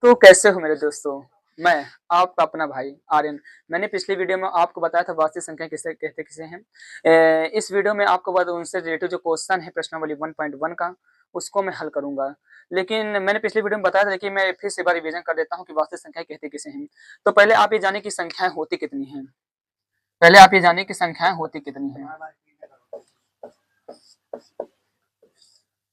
तो कैसे हो मेरे दोस्तों? मैं आपका अपना भाई आर्यन। मैंने पिछली वीडियो में आपको बताया था वास्तविक संख्या किसे हैं। इस वीडियो में आपको बाद उनसे रिलेटेड जो क्वेश्चन है प्रश्नावली 1.1 का, उसको मैं हल करूँगा। लेकिन मैंने पिछली वीडियो में बताया था कि मैं फिर से एक बार रिवीजन कर देता हूँ कि वास्तविक संख्या कहते किसे हैं। तो पहले आप ये जानिए कि संख्याएँ होती कितनी हैं? पहले आप ये जानिए कि संख्याएँ होती कितनी हैं?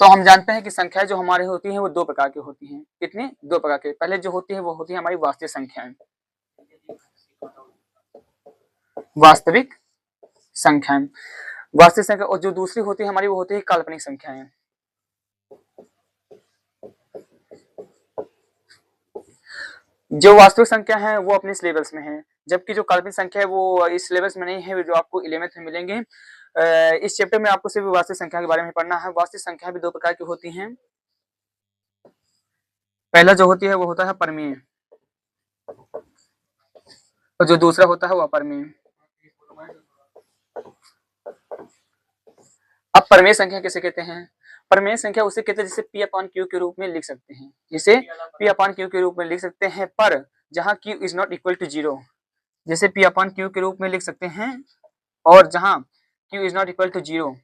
तो हम जानते हैं कि संख्याएँ जो हमारी होती हैं वो 2 प्रकार की होती हैं। कितनी? 2 प्रकार की। पहले जो होती है वो होती है हमारी वास्तविक संख्याएँ। वास्तविक संख्याएँ। वास्तविक संख्या और जो दूसरी होती है हमारी वो होती है काल्पनिक संख्याएँ। जो वास्तविक संख्या है वो अपने सिलेबस में है, जबकि जो काल्पनिक संख्या है वो इस सिलेबस में नहीं है, जो आपको 11th में मिलेंगे। इस चैप्टर में आपको सिर्फ वास्तविक संख्या के बारे में पढ़ना है। वास्तविक संख्या भी 2 प्रकार की होती हैं। पहला जो होती है वो होता है परमीय और जो दूसरा होता है वो अपरमेय। अब परमेय संख्या किसे कहते हैं? परमेय संख्या उसे कहते हैं जिसे P अपॉन Q के रूप में लिख सकते हैं, जिसे P अपॉन Q के रूप में लिख सकते हैं, पर जहाँ Q is not equal to 0, जैसे P अपॉन Q के रूप में लिख सकते हैं और जहाँ Q is not equal to 0,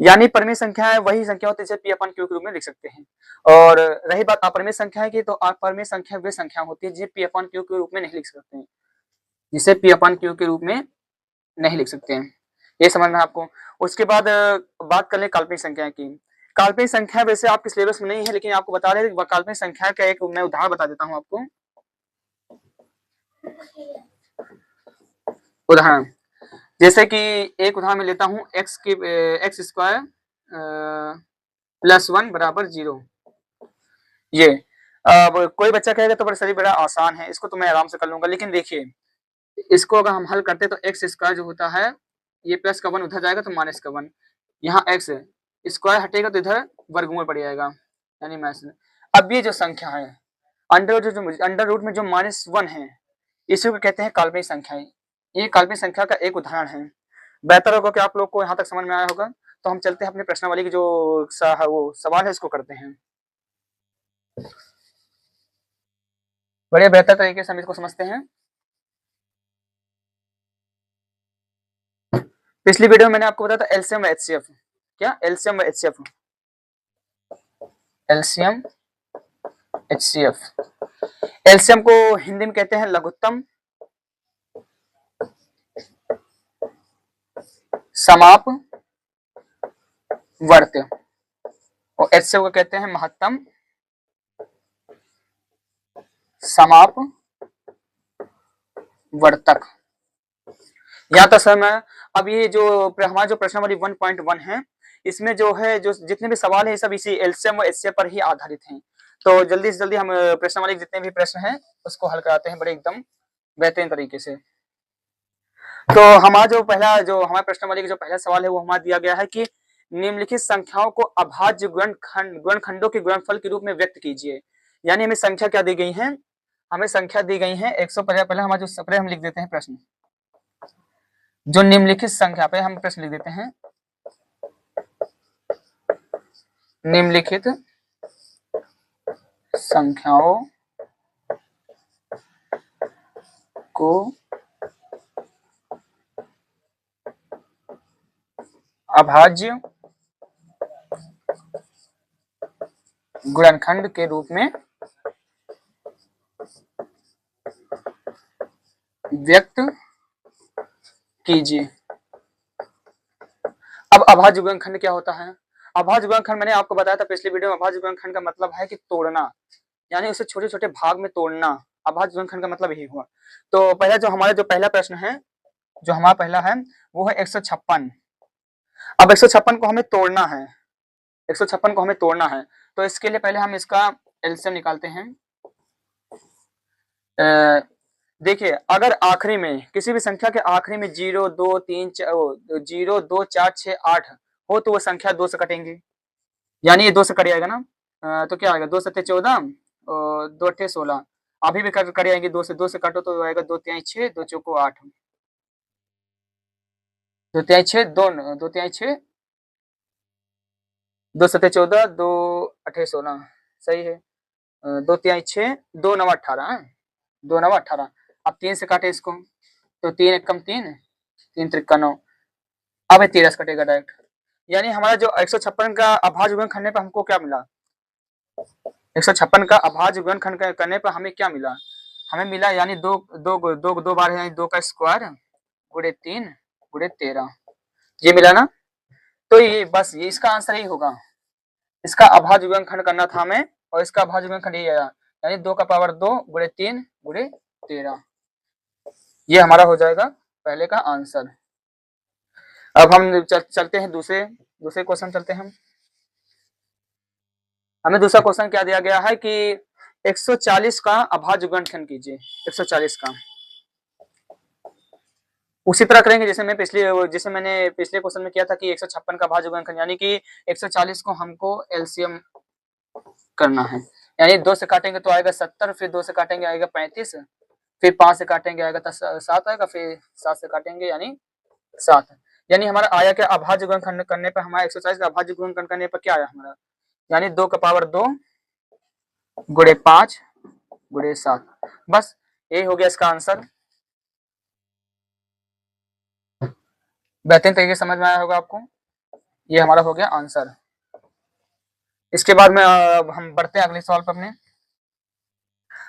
यानी परमेय संख्या है वही संख्या होती है जिसे P अपॉन Q के रूप में लिख सकते हैं। और रही बात अपरमेय संख्या की, तो अपरमेय संख्या वे संख्या होती है जिसे P अपॉन Q के रूप में नहीं लिख सकते हैं, जिसे P अपॉन Q के रूप में नहीं लिख सकते हैं। ये समझना है आपको। उसके बाद बात कर लें काल्पनिक संख्या की। काल्पनिक संख्या वैसे आपके सिलेबस में नहीं है, लेकिन आपको बता रहे हैं काल्पनिक संख्या का एक मैं उदाहरण बता देता हूँ आपको। उदाहरण जैसे कि एक उदाहरण मैं लेता हूँ एक्स स्क्वायर प्लस 1 बराबर 0। ये अब कोई बच्चा कहेगा तो बड़ा आसान है, इसको तो मैं आराम से कर लूंगा। लेकिन देखिए, इसको अगर हम हल करते तो एक्स स्क्वायर जो होता है, ये प्लस का 1 उधर जाएगा तो माइनस का 1, यहाँ एक्स स्क्वायर हटेगा तो इधर वर्गमूल पड़ जाएगा, यानी माइनस। अब ये जो संख्या है अंडर रूट में जो -1 है, इसी को कहते हैं काल्पनिक संख्याएं। ये काल्पनिक संख्या का एक उदाहरण है। बेहतर होगा कि आप लोग को यहाँ तक समझ में आया होगा। तो हम चलते हैं अपने प्रश्नावली की जो वो सवाल है इसको करते हैं। बड़े बेहतर तरीके से हम इसको समझते हैं। पिछली वीडियो में मैंने आपको बताया था एलसीएम व एचसीएफ। क्या? एलसीएम व एचसीएफ। LCM HCF. एलसीएम को हिंदी में कहते हैं लघुत्तम समाप वर्त और एचसीएफ को कहते हैं महत्तम समाप वर्तक। यहाँ तक समय। अब ये जो हमारा जो प्रश्नावली 1.1 है, इसमें जो है जो जितने भी सवाल है सब इसी एलसीएम और एचसीएफ पर ही आधारित हैं। तो जल्दी से जल्दी हम प्रश्नावली के जितने भी प्रश्न हैं उसको हल कराते हैं बड़े एकदम बेहतरीन तरीके से। तो हमारा जो हमारे प्रश्नावली का जो पहला सवाल है वो हमारा दिया गया है कि निम्नलिखित संख्याओं को अभाज्य गुणनखंडों के गुणनफल के रूप में व्यक्त कीजिए। यानी हमें संख्या क्या दी गई है? हमें संख्या दी गई है 150। पहले हमारा जो पहले हम लिख देते हैं प्रश्न, जो निम्नलिखित संख्या पे हम प्रश्न लिख देते हैं। निम्नलिखित संख्याओं को अभाज्य गुणनखंड के रूप में व्यक्त कीजिए। अब अभाज्य गुणनखंड क्या होता है? अभाज्य गुणनखंड मैंने आपको बताया था पिछली वीडियो में। अभाज्य गुणनखंड का मतलब है कि तोड़ना, यानी उसे छोटे छोटे भाग में तोड़ना। अभाज्य गुणनखंड का मतलब यही हुआ। तो पहला जो हमारा जो पहला प्रश्न है, जो हमारा पहला है वो है 156। अब 156 को हमें तोड़ना है। 156 को हमें तोड़ना है, तो इसके लिए पहले हम इसका एलसीएम निकालते हैं। देखिए, अगर आखिरी में किसी भी संख्या के आखिरी में 0 2 3 0 2 4 6 8 हो तो वो संख्या 2 से कटेंगी, यानी ये 2 से कट जाएगा ना। तो क्या आएगा? 2 सत्ते 14 और 2 अट्ठे 16। अभी भी कट जाएंगे। 2 से काटो तो आएगा 2 तिहाई 6, 2 चौको 8, 2 तिहाई 6, 2 तिहाई 6, 2 सत्ते 14, 2 अट्ठे 16। सही है। दो तिहाई 6, 2 9 18 है, 2 9 18। अब 3 से काटे इसको, तो 3 एक कम 3, 3 त्रिका 9। अब 13 से कटेगा डायरेक्ट। यानी हमारा जो 156 का अभाज्य गुणनखंड करने पर हमको क्या मिला, 156 का अभाज्य गुणनखंड करने पर हमें क्या मिला, हमें मिला यानी दो दो दो दो बार यानी 2 का स्क्वायर गुणे 3 गुणे 13, ये मिला ना। तो ये बस ये इसका आंसर ही होगा। इसका अभाज्य गुणनखंड करना था हमें और इसका अभाज्य गुणनखंड ये आया, यानी 2 का पावर 2 गुणे 3 गुणे 13, ये हमारा हो जाएगा पहले का आंसर। अब हम चलते हैं दूसरे क्वेश्चन चलते हैं हम। हमें दूसरा क्वेश्चन क्या दिया गया है कि 140 का अभाज्य गुणनखंड कीजिए। 140 का उसी तरह करेंगे जैसे मैंने पिछले क्वेश्चन में किया था कि 156 का अभाज्य गुणनखंड, यानी कि 140 को हमको एलसीएम करना है। यानी 2 से काटेंगे तो आएगा 70, फिर 2 से काटेंगे आएगा 35, फिर 5 से काटेंगे आएगा 7 आएगा, फिर 7 से काटेंगे यानी 7। यानी हमारा आया क्या, अभाज्य गुणनखंड करने पर हमारा 140 का अभाज्य गुणनखंड करने पर क्या आया हमारा, यानी 2 का पावर 2 गुणे 5 गुणे 7। बस यही हो गया इसका आंसर। बेहतरीन तरीके से समझ में आया होगा आपको, ये हमारा हो गया आंसर। इसके बाद में हम बढ़ते हैं अगले सवाल पर अपने।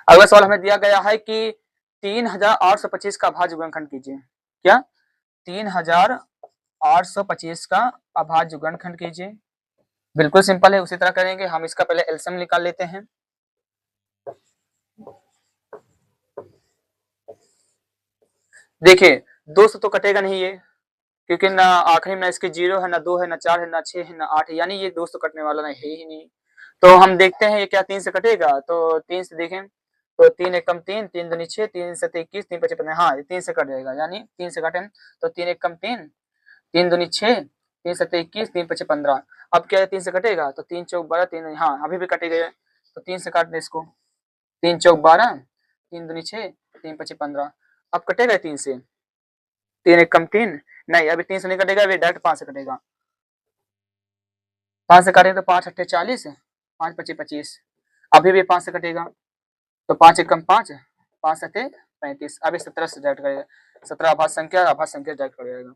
अगला सवाल हमें दिया गया है कि 3825 का अभाज्य गुणनखंड कीजिए। क्या, 3825 का अभाज्य गुणनखंड कीजिए। बिल्कुल सिंपल है, उसी तरह करेंगे हम। इसका पहले एलसीएम निकाल लेते हैं। देखिए 2 से तो कटेगा नहीं ये, क्योंकि ना आखिरी में इसके 0 है, ना 2 है, ना 4 है, ना 6 है, ना 8 है, यानी ये 2 से कटने वाला नहीं है ही नहीं। तो हम देखते हैं ये क्या 3 से कटेगा, तो 3 से देखें तो 3 एक कम 3, 3 दूनी 6, 3 7 21, 3 5 15, हाँ 3 से कट जाएगा। यानी 3 से काटें तो 3 एक कम 3, 3 दूनी 6, 3 7 21, 3 5 15। अब क्या है 3 से कटेगा तो 3 चौक 12, 3 हाँ अभी भी कटेगा, तो 3 से काट दे इसको, 3 चौक 12, 3 दूनी 6, 3 5 15। अब कटेगा 3 से, 3 एक कम 3, नहीं अभी 3 से नहीं कटेगा, अभी डायरेक्ट 5 से कटेगा। 5 से काटेंगे तो 5 अट्ठे 40, 5 पच्चीस 25, अभी भी 5 से कटेगा तो 5 एक कम 5, 5 सत्ते 35, अभी 17 से डायरेक्ट करेगा। 17 अभाज्य संख्या डायरेक्ट कर जाएगा।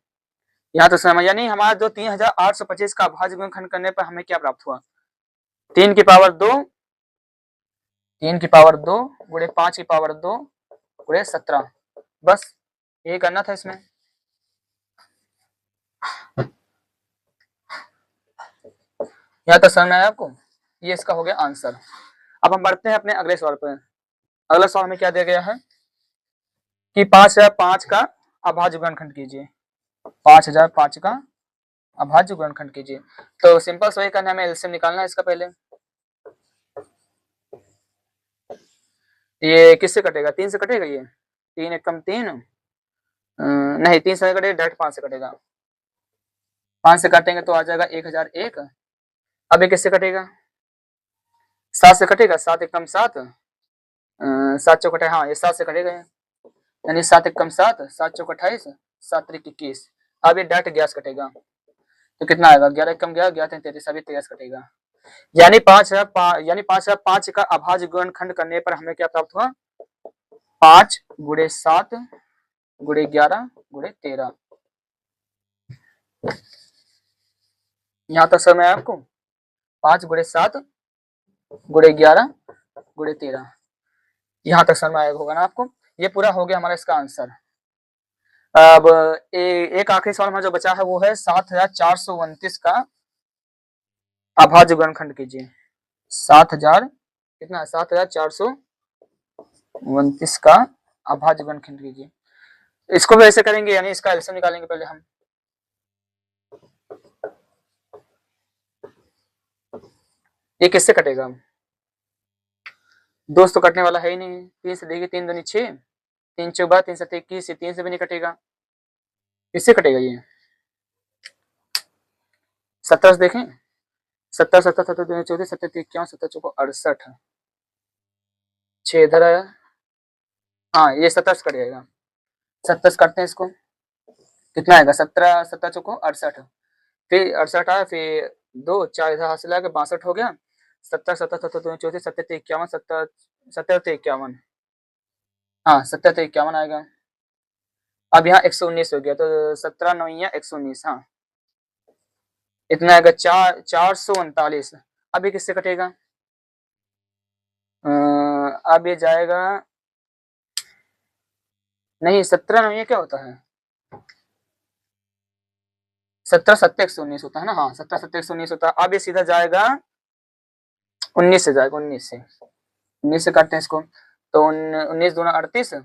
यहाँ तो समझ, यानी हमारा जो 3825 का अभाज्य गुणनखंड करने पर हमें क्या प्राप्त हुआ, 3 की पावर 2 गुणे 5 की पावर 2 गुणे 17। बस ये करना था इसमें। यहाँ तक समझ में आया आपको, ये इसका हो गया आंसर। अब हम बढ़ते हैं अपने अगले सवाल पर। अगला सवाल में क्या दिया गया है कि 5005 का अभाज्य गुणनखंड कीजिए। 5005 का अभाज्य गुणनखंड कीजिए। तो सिंपल से करना, हमें एलसीएम निकालना है इसका पहले। ये किससे कटेगा, 3 से कटेगा, ये 3 एक कम 3, नहीं 3 से कटेगा, डायरेक्ट 5 से कटेगा। 5 से काटेंगे तो आ जाएगा 1001। अब ये किससे कटेगा, 7 से कटेगा, 7 एक कम 7, 7 चौक 28, हाँ ये 7 से कटेगा, यानी 7 एक कम 7, 7 चौक 28, 7 त्रिक 21। अब ये डायरेक्ट 11 से कटेगा तो कितना आएगा, 11 एक कम 11, 11 33, अभी 13 कटेगा। यानी 5005 का अभाज्य गुणनखंड करने पर हमें क्या प्राप्त हुआ, 5 गुणे 7 गुणे 11 गुणे 13। यहाँ तक समझ में आया आपको, 5 गुणे 7 गुणे 11 गुणे 13, यहाँ तक समझ में आया होगा ना आपको। ये पूरा हो गया हमारा इसका आंसर। अब एक आखिरी सवाल हमारा जो बचा है वो है 7429 का अभाज्य गुणनखंड कीजिए। 7000 कितना, 7429 का अभाज्य गुणनखंड कीजिए। इसको भी ऐसे करेंगे, यानी इसका एलसीएम निकालेंगे पहले हम। ये किससे कटेगा, 2 तो कटने वाला है ही नहीं। 3 से देखिए, 3 दूनी 6, 3 चौक 12, 3 7 21, 3 से भी नहीं कटेगा। किससे कटेगा ये, 17 से देखें, 17 17 17 14 17 51 17 चौको 68, 6 इधर आया, हाँ ये 17 से कट जाएगा। 17 से काटते हैं इसको, कितना आएगा, 17 17 चौको 68, फिर 68 आया, फिर 2 4 इधर हाथ से लगा 62 हो गया, 70 70 70 34 70 51 70 70 51, हाँ 70 51 आएगा। अब यहाँ 119 हो गया तो 17 9 119, हाँ इतना आएगा 449। अब ये किससे कटेगा? अब ये जाएगा, नहीं 17 9 क्या होता है, 17 7 119 होता है ना, हाँ 17 7 119 होता है। अब ये सीधा जाएगा 19 से जाएगा, 19 से काटते हैं इसको तो 19 दूना 38,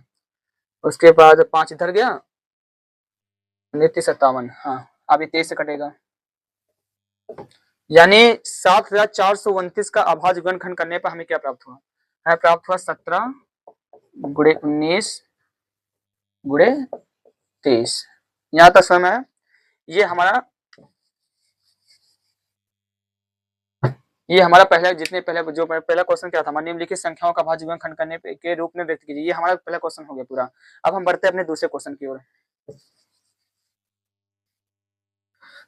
उसके बाद 5 इधर गया, 29 57, हाँ अब ये 23 से कटेगा। यानी 7429 का अभाज्य गुणनखंड करने पर हमें क्या प्राप्त हुआ? हमें प्राप्त हुआ 17 गुणे 19 गुणे 23। यहाँ तक समय है। ये हमारा पहला, जितने पहले जो पहला क्वेश्चन क्या था हमारा, निम्नलिखित संख्याओं का भाज्य गुणनखंड करने के रूप में व्यक्त कीजिए। ये हमारा पहला क्वेश्चन हो गया पूरा। अब हम बढ़ते हैं अपने दूसरे क्वेश्चन की ओर।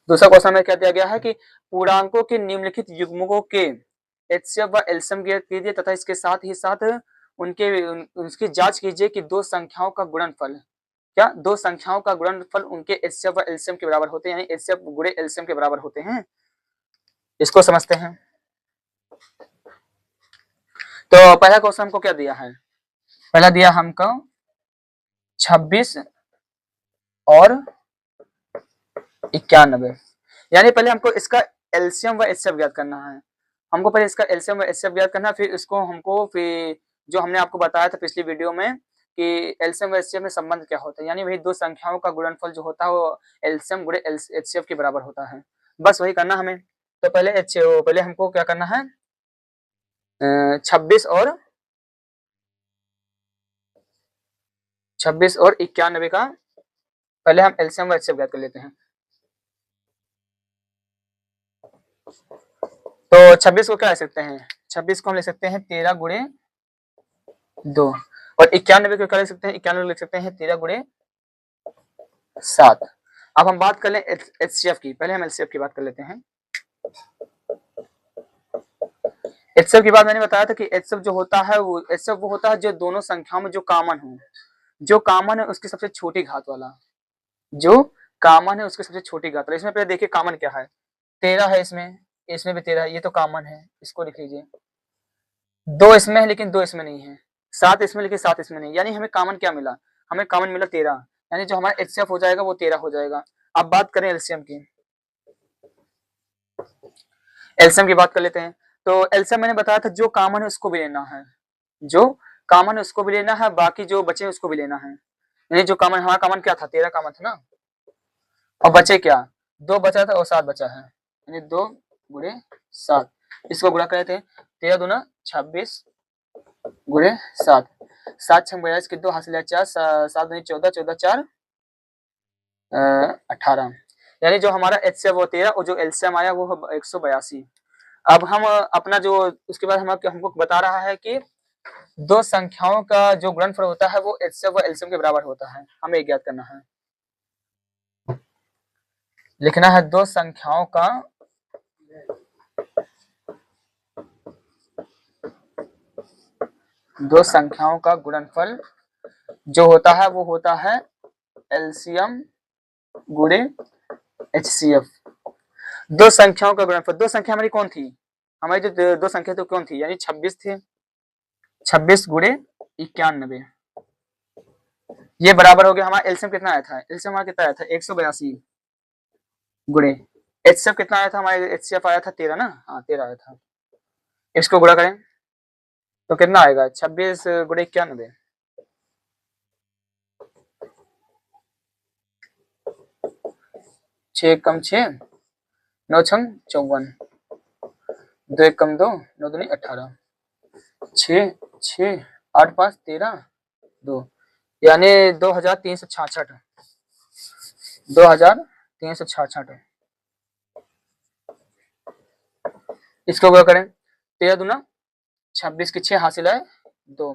दूसरा क्वेश्चन में क्या दिया गया है कि पूर्णांकों के निम्नलिखित युग्मकों के एचसीएफ व एलसीएम ज्ञात कीजिए तथा इसके साथ ही साथ उसकी जांच कीजिए कि दो संख्याओं का गुणनफल, क्या दो संख्याओं का गुणनफल उनके एचसीएफ व एलसीएम के बराबर होते हैं, यानी एचसीएफ गुणे एलसीएम के बराबर होते हैं। इसको समझते हैं। तो पहला क्वेश्चन हमको क्या दिया है? पहला दिया हमको 26 और 91, यानी पहले हमको इसका एलसीएम व एचसीएफ ज्ञात करना है। हमको पहले इसका एलसीएम व एचसीएफ ज्ञात करना, फिर इसको हमको फिर जो हमने आपको बताया था पिछली वीडियो में कि एलसीएम व एचसीएफ में संबंध क्या होता है, यानी वही दो संख्याओं का गुणनफल जो होता है वो एलसीएम गुणे एचसीएफ के बराबर होता है। बस वही करना हमें। तो पहले हमको क्या करना है, 26 और 91 का पहले हम एलसीएम व एचसीएफ ज्ञात कर लेते हैं। तो 26 को क्या लिख सकते हैं? 26 को हम लिख सकते हैं 13 गुणे 2, और 91 को क्या लिख सकते हैं? 91 लिख सकते हैं 13 गुणे 7। अब हम बात कर लें एचसीएफ की। पहले हम एचसीएफ की बात कर लेते हैं। एचसीएफ की बात मैंने बताया था कि एचसीएफ जो होता है वो एचसीएफ वो होता है जो दोनों संख्याओं में जो कॉमन है उसकी सबसे छोटी घात वाला, जो कॉमन है उसकी सबसे छोटी घात वाला। इसमें पहले देखिए कॉमन क्या है, 13 है, इसमें भी 13 है, ये तो कॉमन है, इसको लिख लीजिए। 2 इसमें है लेकिन 2 इसमें नहीं है, 7 इसमें लेकिन 7 इसमें नहीं, यानी हमें कॉमन क्या मिला? हमें कॉमन मिला 13, यानी जो हमारा एचसीएफ हो जाएगा वो 13 हो जाएगा। अब बात करें एलसीएम की। एलसीएम की बात कर लेते हैं। तो एलसीएम मैंने बताया था जो कॉमन है उसको भी लेना है, जो कॉमन है उसको भी लेना है, बाकी जो बचे उसको भी लेना है। यानी जो कॉमन, हमारा कॉमन क्या था? 13 कॉमन था ना, और बचे क्या? 2 बचा था और 7 बचा है, यानी 2 गुणे 7। इसको गुणा करे थे 13 दूना 26 गुणे 7, 7 6 42 के 2 हासिल 4, 7 दूनी 14, 14 4 18, यानी जो हमारा एचसीएफ वो 13 और जो एलसीएम आया वो 182। अब हम अपना जो उसके बाद हमको बता रहा है कि दो संख्याओं का जो गुणनफल होता है वो एचसीएफ व एलसीएम के बराबर होता है। हमें ज्ञात करना है, लिखना है दो संख्याओं का गुणनफल जो होता है वो होता है एलसीएम गुणे एचसीएफ। दो संख्याओं का गुणनफल, दो संख्या हमारी कौन थी? हमारी जो दो संख्या तो कौन थी? यानी 26 थे, 26 गुणे 91, ये बराबर हो गया। हमारा एलसीएम कितना आया था? एलसीएम हमारा कितना आया था? 182 गुणे एचसीएफ कितना आया था? हमारे एचसीएफ आया था 13 ना, हाँ 13 आया था। इसको गुणा करें तो कितना आएगा? 26 गुणे 91, 6 कम 6 9 छंग 54, 2 1 कम 2 9 दूनी 18, 6 6 8 5 13 2, यानी 2366, 2366। इसको क्या करें? 13 दूना 26 की 6 हासिल है 2,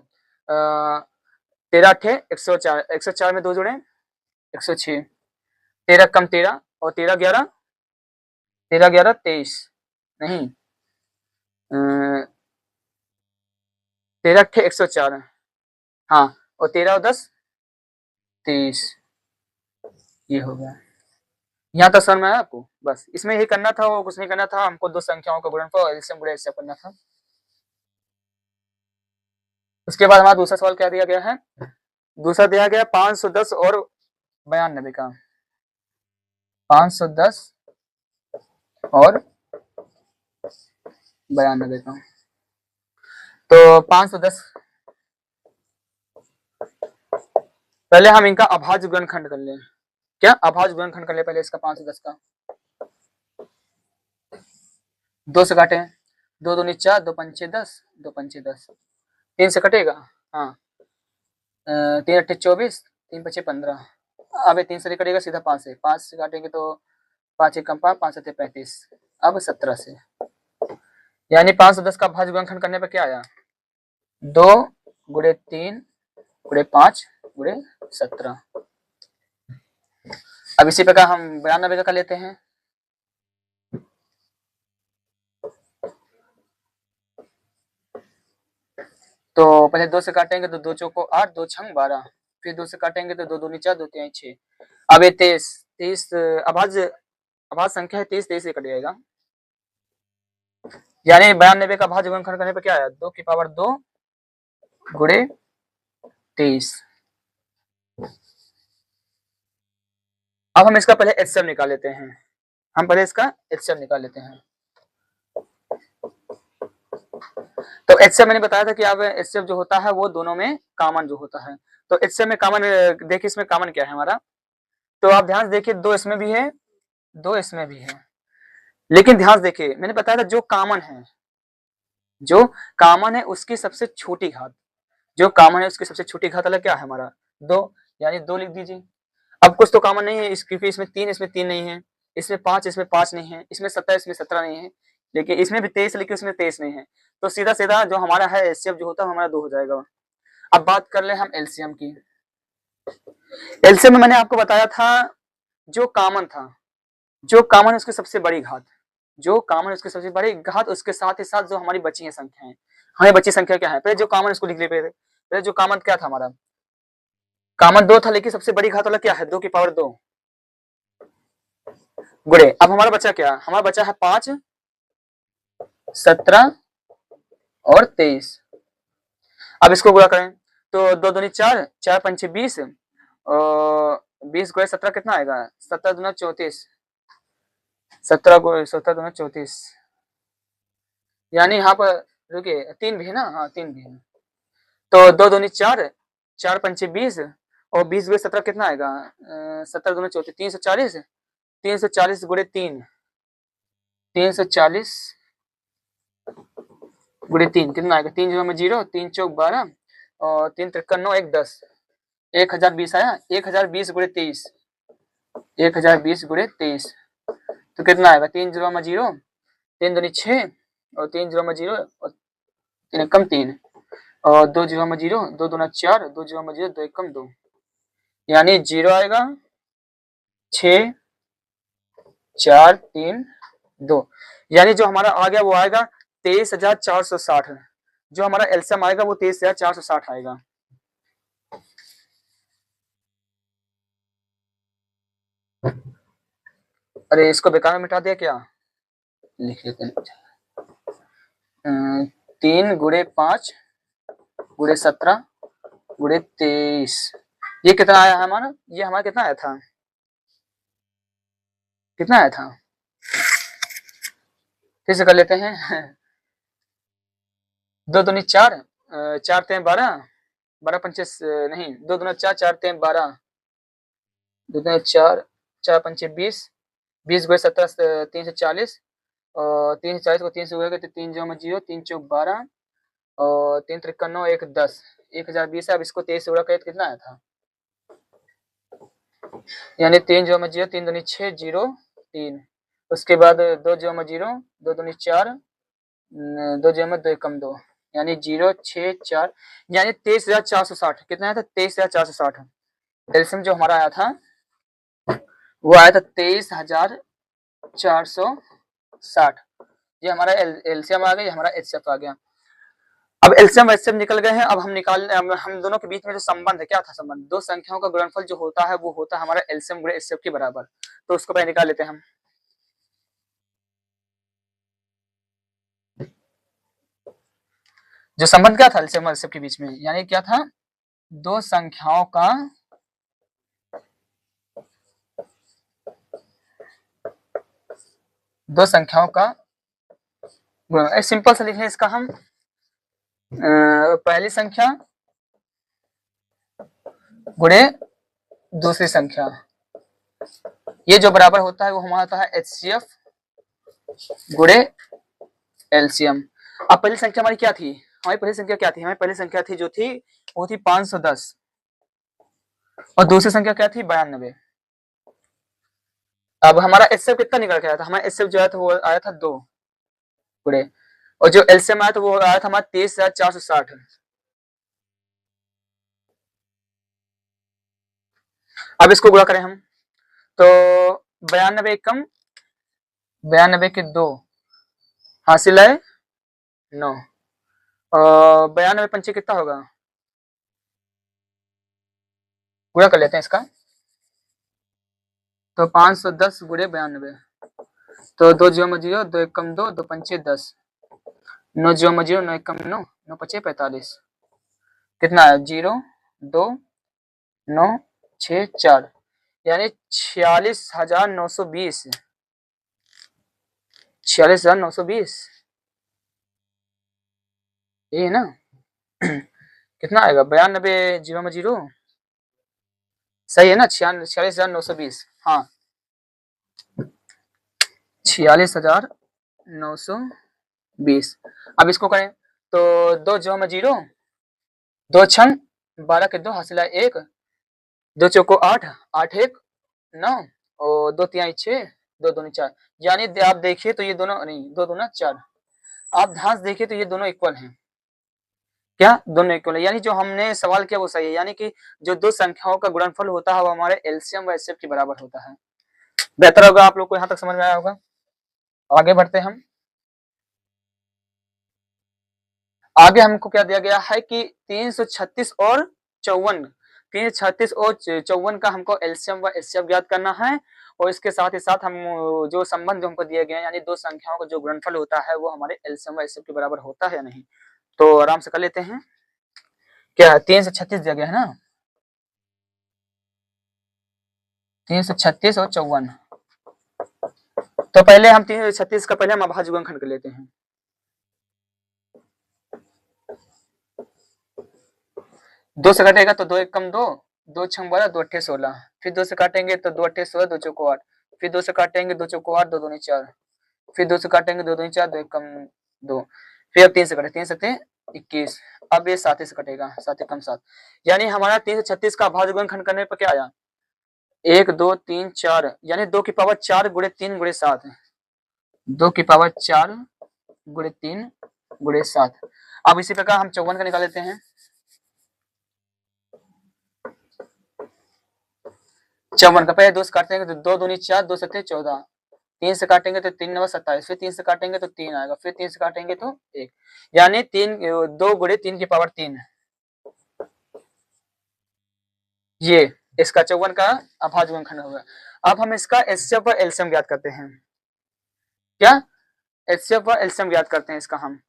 13 8 104, 104 में 2 जोड़े 106, 13 कम 13 और 13 11 23, नहीं 13 अट्ठे 104, हाँ, और 13 और 10 23, ये हो गया। यहाँ तक समझ में आया आपको? बस इसमें यही करना था और कुछ नहीं करना था, हमको दो संख्याओं का गुणनफल और एलसीएम गुणा एचसीएफ करना था। उसके बाद हमारा दूसरा सवाल क्या दिया गया है? दूसरा दिया गया 510 और 92 का, 510 और 92 का। तो 510, पहले हम इनका अभाज्य गुणनखंड कर लें। क्या अभाज्य गुणनखंड कर ले पहले इसका 510 का। 2 से काटे, 2 दूनी 4, 2 पंचे 10, 2 पंचे 10, 3 से कटेगा, हाँ, 3 अट्ठे 24, 3 पचे 15, अब 3 से कटेगा सीधा 5 से, 5 से काटेंगे तो 5 एक कम 5, 5 सत्ते 35, अब 17 से, यानी 510 का अभाज्य गुणनखंड करने पर क्या आया? 2 गुणे 3 गुणे 5 गुणे 17। अब इसी प्रकार हम 92 का लेते हैं। तो पहले 2 से काटेंगे तो 2 चौको 8, 2 छंग 12, फिर 2 से काटेंगे तो 2 दूनी 4, 2 तिहाई 6, अब ये 23 अभाज्य संख्या है, 23 से कट जाएगा, यानी 92 का अभाज्य गुणनखंड करने पर क्या आया? 2 की पावर 2 गुणे 23। अब हम इसका पहले एचसीएफ निकाल लेते हैं, हम पहले इसका एचसीएफ निकाल लेते हैं। तो एचसीएफ मैंने बताया था कि अब एचसीएफ जो होता है वो दोनों में कॉमन जो होता है। तो एचसीएफ में कॉमन देखिए, इसमें कॉमन क्या है हमारा, तो आप ध्यान से देखिए, 2 इसमें भी है, 2 इसमें भी है, लेकिन ध्यान से देखिए मैंने बताया था जो कॉमन है, जो कॉमन है उसकी सबसे छोटी घात, जो कॉमन है उसकी सबसे छोटी घात अलग क्या है हमारा? 2, यानी 2 लिख दीजिए। अब कुछ तो कॉमन नहीं है क्योंकि इसमें 3 नहीं है, इसमें 5 नहीं है, इसमें 17 नहीं है, लेकिन इसमें भी 23 लेकिन उसमें 23 नहीं है, तो सीधा सीधा जो हमारा है एचसीएफ जो होता है हमारा 2 हो जाएगा। अब बात कर ले हम एलसीएम की। एलसीएम में मैंने आपको बताया था जो कॉमन था, जो कॉमन है उसकी सबसे बड़ी घात, जो कॉमन है उसकी सबसे बड़ी घात, उसके साथ ही साथ जो हमारी बची है संख्याएं, हमें बची संख्या क्या है? पहले जो कॉमन उसको लिख ले, पहले जो कॉमन क्या था हमारा? कॉमन 2 था, लेकिन सबसे बड़ी घात वाला क्या है? 2 की पावर 2 गुणे, अब हमारा बचा क्या? हमारा बचा है 5, 17 और 23। अब इसको गुणा करें तो 2 दूनी 4, 4 पंचे 20, और 20 गुणे 17 कितना आएगा? 17 दूना 34, 17 दूना 34, यानी यहाँ पर रुकिए 3 भी है ना, हाँ 3 भी है, तो 2 दूनी 4, 4 पंचे 20 और 20 गुणे 17 कितना आएगा? 17 दूना 34, 340, 340 गुणे 3, 340 गुणे 3 कितना आएगा? 3 जीरो में 0, 3 चौक 12 और 3 त्रिक्कन 9, 1 10, 1020 आया। 1020 गुणे 23, 1020 गुणे 23 तो कितना आएगा? 3 जीरो में 0, 3 दूनी 6 और 3 जीरो में 0 और 3 कम 3 और 2 जीरो में 0, 2 दूना 4, 2 जीरो में 0, 2 कम 2, यानी 0 आएगा 6 4 3 2, यानी जो हमारा आ गया वो आएगा 23,460, जो हमारा एलसीएम आएगा वो 23,460 आएगा। अरे इसको बेकार में मिटा दिया क्या? लिख लेते हैं 3 गुणे 5 गुणे 17 गुणे 23, ये कितना आया हमारा? ये हमारा कितना आया था? कितना आया था? फिर से कर लेते हैं 2 दूनी 4, 4 3 12, 12 पंचे नहीं, 2 दूना 4, 4 3 12, 2 दूना 4, 4 पंचे 20, 20 गुणे 17 3 से 40 और 3 से 40 को 3 से गुणा करते 3 जीरो में 0, 3 चौक 12 और 3 त्रिक्कन 9, 1 10, 1020 है। अब इसको 23 से गुणा करते कितना आया था? यानी 3 जीरो में 0, 3 दूनी 6 0 3, उसके बाद 2 जीरो में 0, 2 दूनी 4, 2 जीरो में 2 कम 2, यानी 0 6 4, यानी 23,460 कितना आया था? 23,460। एलसीएम जो हमारा आया था वो आया था 23,460। ये हमारा एलसीएम आ गया, ये हमारा एचसीएफ आ गया। अब एलसीएम एचसीएफ निकल गए हैं। अब हम दोनों के बीच में जो संबंध है, क्या था संबंध, दो संख्याओं का गुणनफल जो होता है वो होता है हमारा एलसीएम गुणे एचसीएफ के बराबर। तो उसको पहले निकाल लेते हैं हम। जो संबंध क्या था एलसीएम और एचसीएफ के बीच में, यानी क्या था, दो संख्याओं का सिंपल सा लिखें इसका हम, पहली संख्या गुणे दूसरी संख्या, ये जो बराबर होता है वो हमारा होता है एचसीएफ गुणे एलसीएम। अब पहली संख्या हमारी क्या थी, हमारी पहली संख्या क्या थी, हमारी पहली संख्या थी जो थी वो थी 510 और दूसरी संख्या क्या थी 92। अब हमारा एचसीएफ कितना निकल के आया था, हमारा एचसीएफ जो है वो आया था 2 गुणे, और जो एलसीएम आया था वो आया था हमारा 23,460। अब इसको गुणा करें हम, तो 92 कम 92 के 2 हासिल है 9, 92 पंचे कितना होगा, गुणा कर लेते हैं इसका। तो 510 गुणे 92, तो 2 0 0, 2 1 कम 2, 2 पंचे 10, 9 0 0, 9 1 कम 9, 9 पचे 45, कितना है 0 2 9 6 4, यानी 46,920, 46,920 ये ना कितना आएगा 92 0 0, सही है ना, 46,920, हाँ 46,920। अब इसको करें तो 2 0 0, 2 छंग 12 के 2 हासिल है 1, 2 चौको 8, 8 1 9, और 2 3 6, 2 2 4, यानी आप देखिए तो ये दोनों नहीं, 2 2 4, आप ध्यान से देखिए तो ये दोनों इक्वल हैं, क्या दोनों इक्वल है, यानी जो हमने सवाल किया वो सही है, यानी कि जो दो संख्याओं का गुणनफल होता है वो हमारे एलसीएम व एचसीएफ के बराबर होता है। बेहतर होगा आप लोग को यहाँ तक समझ में आया होगा। आगे बढ़ते हैं हम, आगे हमको क्या दिया गया है कि 336 और 54, 336 और 54 का हमको एलसीएम व एचसीएफ ज्ञात करना है, और इसके साथ ही साथ हम जो संबंध हमको दिए गए हैं, यानी दो संख्याओं का जो गुणनफल होता है वो हमारे एलसीएम व एचसीएफ के बराबर होता है या नहीं। तो आराम से कर लेते हैं, क्या 336 दिया गया है ना, 336 और 54, तो पहले हम 336 का पहले हम अभाज्य गुणनखंड कर लेते हैं। दो से काटेगा तो 2 1 कम 2, 2 6 12, 2 8 16, फिर 2 से काटेंगे तो 2 8 16, 2 चौको 8, फिर 2 से काटेंगे 2 चौको 8, 2 दूनी 4, फिर 2 से काटेंगे 2 दूनी 4, 2 1 कम 2, फिर अब 3 से काटे 3 7 21, अब ये 7 से कटेगा 7 कम 7, यानी हमारा 336 का अभाज्य गुणनखंड करने पर क्या आया 1 2 3 4, यानी 2 की पावर 4 गुणे 3 गुणे 7, 2 की पावर 4 गुणे 3 गुणे 7। अब इसी प्रकार हम 54 का निकाल लेते हैं, 54 का पहले 2 से काटेंगे तो 2 दूनी 4, 2 सत्ते 14, 3 से काटेंगे तो 3 9 27, फिर 3 से काटेंगे तो 3 आएगा, फिर 3 से काटेंगे तो 1, यानी 2 गुणे 3 की पावर 3, ये इसका 54 का अभाज्य गुणनखंड होगा। अब हम इसका एचसीएफ व एलसीएम ज्ञात करते हैं, क्या एचसीएफ व एलसीएम ज्ञात करते हैं इसका हम।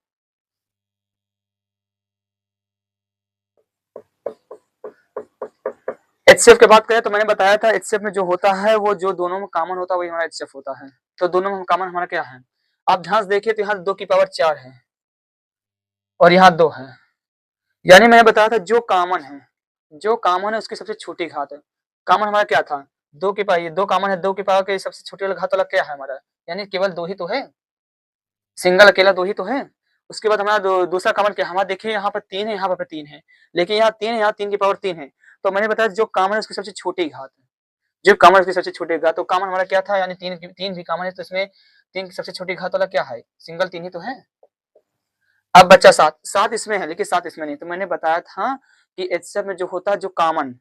एचसीएफ की बात करें तो मैंने बताया था एचसीएफ में जो होता है वो जो दोनों में कॉमन होता है वही हमारा एचसीएफ होता है, तो दोनों में कॉमन हमारा क्या है, आप ध्यान से देखिए तो यहाँ 2 की पावर 4 है और यहाँ 2 है, यानी मैंने बताया था जो कॉमन है उसकी सबसे छोटी घात है, कॉमन हमारा क्या था 2 की पावर, 2 कॉमन है, 2 की पावर के सबसे छोटी घात वाला क्या है हमारा, यानी केवल 2 ही तो है, सिंगल अकेला 2 ही तो है। उसके बाद हमारा दूसरा कॉमन क्या, हमारा देखिए यहाँ पर 3 है, यहाँ पर 3 है, लेकिन यहाँ 3 है, यहाँ 3 की पावर 3 है, तो मैंने बताया जो कॉमन है उसकी सबसे छोटी घात है, जो कॉमन उसकी सबसे छोटी घात, तो कॉमन हमारा क्या था, यानी 3 भी कॉमन है, तो इसमें 3 की सबसे छोटी घात वाला क्या है, सिंगल 3 ही तो है। अब बच्चा 7 इसमें है लेकिन 7 इसमें नहीं, तो मैंने बताया था कि एचसीएफ में जो होता है जो कॉमन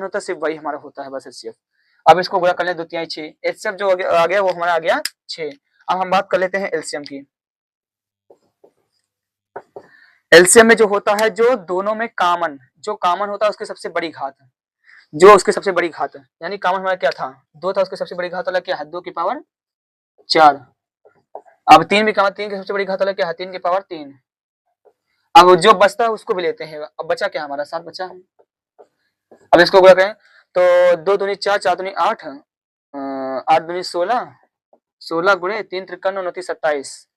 होता है सिर्फ वही हमारा होता है बस एचसीएफ। अब इसको गुणा कर लें 2 3 6, एचसीएफ जो आ गया वो हमारा आ गया 6, अब हम बात कर लेते हैं एलसीएम की। एलसीएम में जो होता है, जो दोनों में कॉमन, जो कॉमन होता है उसकी सबसे बड़ी घात, जो उसकी सबसे बड़ी घात, यानी कॉमन हमारा क्या था, 2 था, उसकी सबसे बड़ी घात वाला क्या है, 2 की पावर 4। अब 3 भी कॉमन, 3 की सबसे बड़ी घात वाला क्या है, 3 की पावर 3। अब जो बचता है उसको भी लेते हैं। अब बचा क्या हमारा, 7 बचा है। अब इसको गुणा करें तो 2 दूनी 4, 4 दूनी 8, 8 दूनी 16, 16 गुणे 3 त्रिकन 29 27,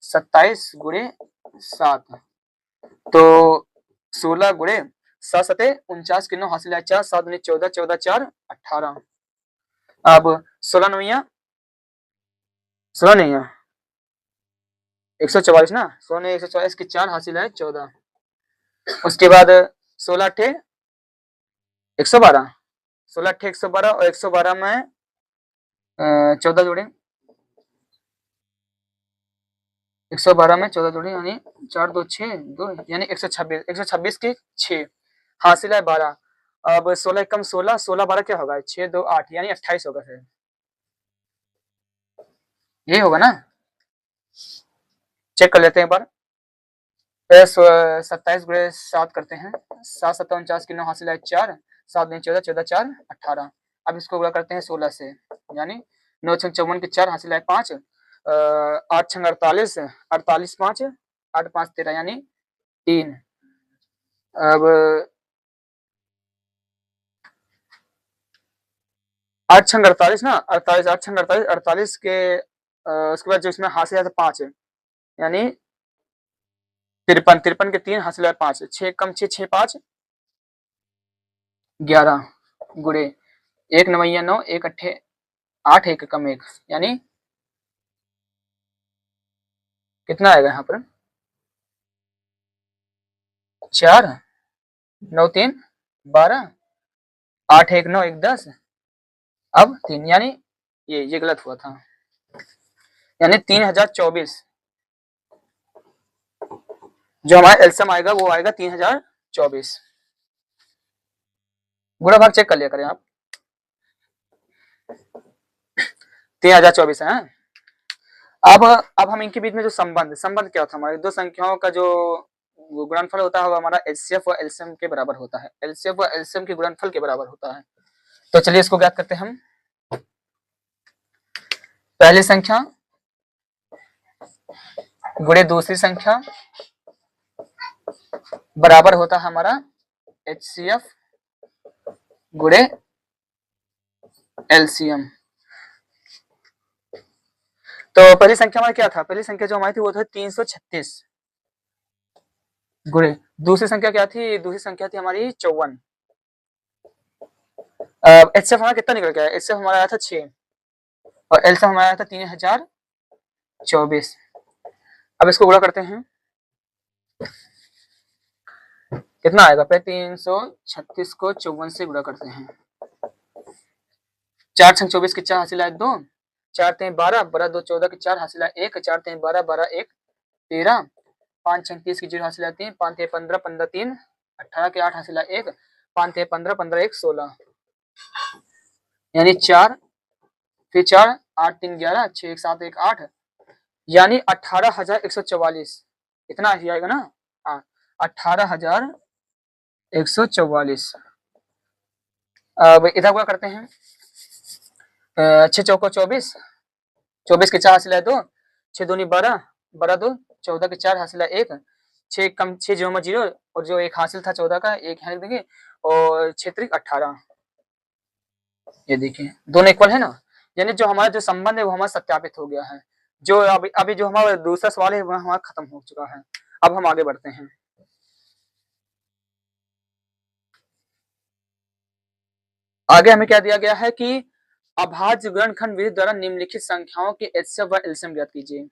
27 गुणे 7, तो 16 गुणे 7 सते 49 किलो हासिल है 4, 7 दूनी 14, 14 4 18। अब 16 नौया 16 नहीं है 144 ना, 16 ने 144 की 4 हासिल है 14। उसके बाद 16 अट्ठे 112, 16 अट्ठे 112 और 112 में 14 जोड़े, 112 में 14 जोड़े यानी 4 2 6 2 यानी 126, 126 के 6 हासिल है 12। अब 16 कम 16, 16 12 क्या होगा, 6 2 8 यानी 28 होगा। फिर यही होगा ना, चेक कर लेते हैं एक बार। 27 गुणे 7 करते हैं, 7 7 49 की 9 हासिल है 4, 7 दिन 14, 14 4 18। अब इसको गुणा करते हैं 16 से, यानी 9 6 54 की 4 हासिल है 5, 8 6 48, 48 5 8 5 13 यानी 3। अब 8 6 48 ना, 48 8 6 48, 48 के उसके बाद जो इसमें हासिल है 5 यानी 53, 53 के 3 हासिल है 5, 6 कम 6 6 5 11 गुणे 1 9 9 1 अट्ठे 8 1 कम 1 यानी कितना आएगा यहाँ पर, 4 9 3 12 8 1 9 1 10, अब 3 यानी ये गलत हुआ था, यानी 3024 जो हमारा एलसीएम आएगा वो आएगा 3024। गुणा भाग चेक कर लिया करें आप, 3024 है। अब हम इनके बीच में जो संबंध क्या होता है, हमारे दो संख्याओं का जो गुणनफल होता है वो हमारा एचसीएफ और एलसीएम के बराबर होता है, एलसीएफ और एलसीएम के गुणनफल के बराबर होता है। तो चलिए इसको ज्ञात करते हैं हम। पहली संख्या गुणे दूसरी संख्या बराबर होता है हमारा एचसीएफ गुणे एलसीएम। तो पहली संख्या हमारा क्या था, पहली संख्या जो हमारी थी वो था 336 गुणे दूसरी संख्या क्या थी, दूसरी संख्या थी हमारी 54। एचसीएफ हमारा कितना निकल गया, एचसीएफ हमारा आया था 6 और एलसीएम हमारा आया था 3024। अब इसको गुणा करते हैं, कितना आएगा, पहले 336 को 54 से गुणा करते हैं, 4 छंग 24 की 4 हासिल है 2, 4 3 12 12 2 14 की 4 हासिल है 1, 4 3 12 12 1 13, 5 6 30 की 0 हासिल है 3, 5 3 15 15 3 18 के 8 हासिल है 1, 5 3 15 15 1 16 यानी 4 फिर 4 8 3 11 6 1 7 1 8 यानी 18,144 इतना ही आएगा ना। हाँ 18,144। अब इधर गुणा करते हैं, 6 चौको 24, 24 के 4 हासिल है 2, 6 दूनी 12 12 2 14 के 4 हासिल है 1, 6 कम 6 0 में 0 और जो एक हासिल था 14 का एक है देंगे और 6 3 18। ये देखिए दोनों इक्वल है ना, यानी जो हमारा जो संबंध है वो हमारा सत्यापित हो गया है। जो अभी जो हमारा दूसरा सवाल है वह हमारा खत्म हो चुका है। अब हम आगे बढ़ते हैं। आगे हमें क्या दिया गया है कि अभाज्य गुणनखंड विधि द्वारा निम्नलिखित संख्याओं के एचसीएफ व एलसीएम ज्ञात कीजिए।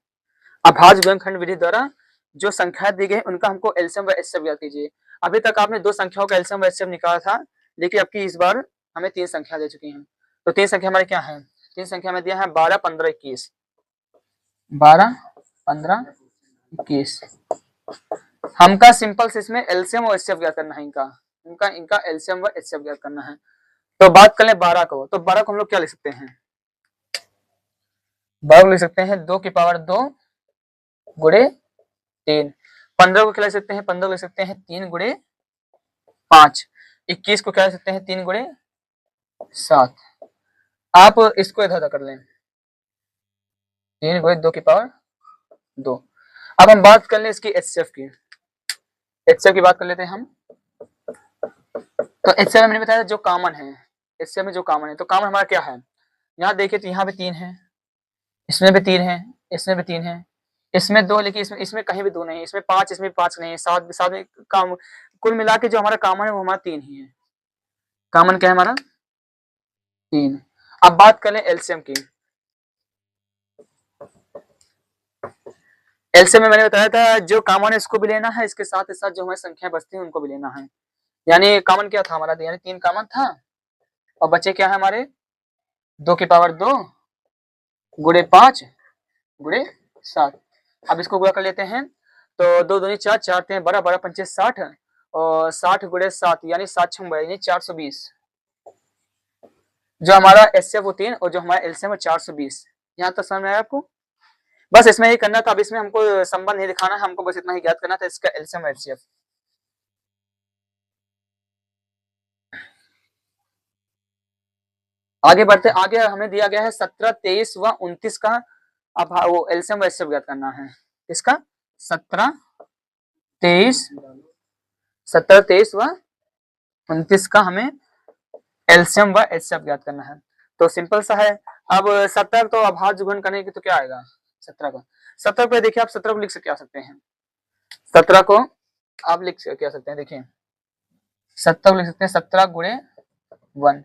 अभाज्य गुणनखंड विधि द्वारा जो संख्या दी गई उनका हमको एलसीएम व एचसीएफ ज्ञात कीजिए। अभी तक आपने दो संख्याओं का एलसीएम व एचसीएफ निकाला था, लेकिन अब की इस बार हमें 3 संख्या दे चुकी हैं। तो 3 संख्या हमारे क्या है, 3 संख्या में दिया है 12 15 21, 12 15 21। हमका सिंपल से इसमें एलसीएम और एचसीएफ ज्ञात करना है, इनका एलसीएम व एचसीएफ ज्ञात करना है। तो बात कर ले 12 को, तो 12 को हम लोग क्या लिख सकते हैं, 12 लिख सकते हैं 2 की पावर 2 गुणे 3। 15 को क्या लिख सकते हैं, 15 लिख सकते हैं 3 गुणे 5। 21 को क्या लिख सकते हैं 3 गुणे 7। आप इसको इधर कर लें, 3 गुणे 2 की पावर 2। अब हम बात कर लें इसकी एचसीएफ की, एचसीएफ की बात कर लेते हैं हम। तो एचसीएफ में मैंने बताया जो कॉमन है, एचसीएफ में जो कॉमन है, तो कॉमन हमारा क्या है, यहाँ देखिए तो यहाँ पे 3 है, इसमें भी 3 है, इसमें भी 3 है, इसमें 2, लेकिन इसमें कहीं भी 2 नहीं है, इसमें 5, इसमें 5 नहीं है, 7 7 में काम, कुल मिला के जो हमारा कॉमन है वो हमारा 3 ही है। कॉमन क्या है हमारा 3। अब बात करें एलसीएम की। एलसीएम में मैंने बताया था जो कॉमन है इसको भी लेना है, इसके साथ साथ जो हमारी संख्याएं बचती हैं उनको भी लेना है। यानी कॉमन क्या था हमारा, यानी 3 कॉमन था और बचे क्या है हमारे 2 की पावर 2 गुणे 5 गुणे 7। अब इसको गुणा कर लेते हैं, तो 2 दूनी 4, 4 3 12 12 पंचे 60 और 60 गुणे 7 यानी 7 6 यानी 420। जो हमारा एचसीएफ वो 3 और जो हमारा एलसीएम है 420। यहाँ तक समझ में आया आपको? बस इसमें ही करना था, अब इसमें हमको संबंध नहीं दिखाना है, हमको बस इतना ही ज्ञात करना था इसका एलसीएम और एचसीएफ। आगे बढ़ते, आगे हमें दिया गया है 17 23 व 29 का, अब वो एलसीएम व एचसीएफ ज्ञात करना है। इसका 17 23 व 29 का हमें एलसीएम व एचसीएफ ज्ञात करना है। तो सिंपल सा है। अब 17 तो अभाज्य गुणन करने की तो क्या आएगा 17 का, 17 पे देखिए आप 17 को लिख क्या सकते हैं, 17 को आप लिख क्या सकते हैं, देखिए 17 को लिख सकते हैं 17 गुणे 1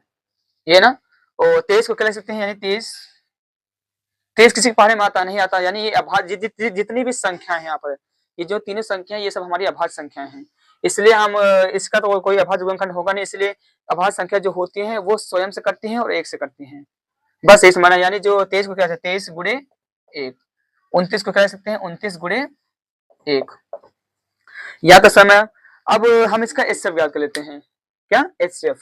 ये ना, और 23 को क्या लिख सकते हैं, यानी 23 किसी के पढ़ने में आता नहीं आता, यानी ये अभाज्य जितनी भी संख्या है यहाँ पर, ये जो तीनों संख्या ये सब हमारी अभाज्य संख्याएं हैं, इसलिए हम इसका तो कोई अभाज्य गुणनखंड होगा नहीं, इसलिए अभाज्य संख्या जो होती है वो स्वयं से करती है और 1 से करती है, बस इस माना। यानी जो 23 को क्या है 23 गुणे 1, 29 को क्या कह सकते हैं 29 गुणे 1, या तो समय। अब हम इसका एचसीएफ ज्ञात कर लेते हैं, क्या एचसीएफ।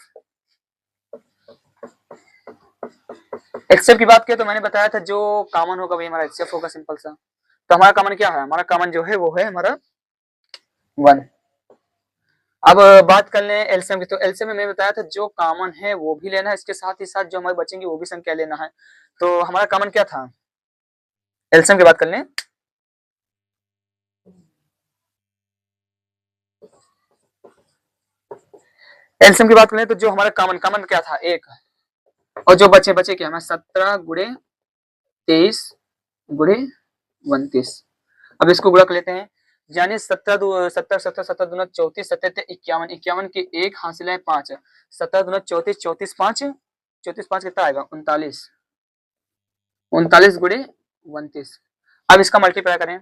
एचसीएफ की बात किया तो मैंने बताया था जो कॉमन होगा वही हमारा एचसीएफ होगा, सिंपल सा। तो हमारा कॉमन क्या है, हमारा कॉमन जो है वो है हमारा 1। अब बात कर लें एलसीएम की, तो एलसीएम में मैंने बताया था जो कॉमन है वो भी लेना है, इसके साथ ही साथ जो हमारे बचेंगे वो भी संख्या लेना है। तो हमारा कॉमन क्या था, एलसीएम की बात कर लें, एलसीएम की बात करें तो जो हमारा कॉमन क्या था 1, और जो बचे क्या हमारे 17 गुणे 23 गुणे 29। अब इसको गुणा कर लेते हैं, यानी 17 17 17 17 दूना 34 17 51 51 के 1 हासिल है 5, 17 दूना 34 34 5 34 5 कितना आएगा 39, 39 गुणे 29। अब इसका मल्टीप्लाई करें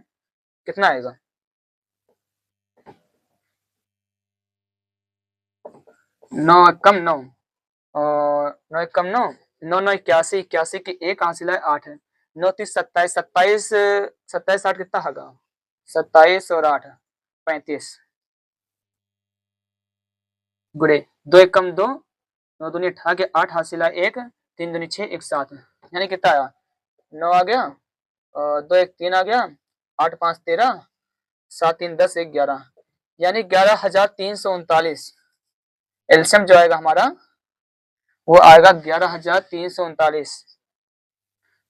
कितना आएगा, 9 कम 9 और 9 कम 9 9 9 81 81 के 1 हासिल है 8 है, 9 30 27 27 27 8 कितना होगा 27 और 8 35 गुणे 2 1 कम 2 9 दूनी 18 के 8 हासिल है 1 3 दूनी 6 1 7, यानी कितना आया 9 आ गया और 2 1 3 आ गया, 8 5 13 7 3 10 1 11, यानी 11,339। एलसीएम जो आएगा हमारा वो आएगा 11,339,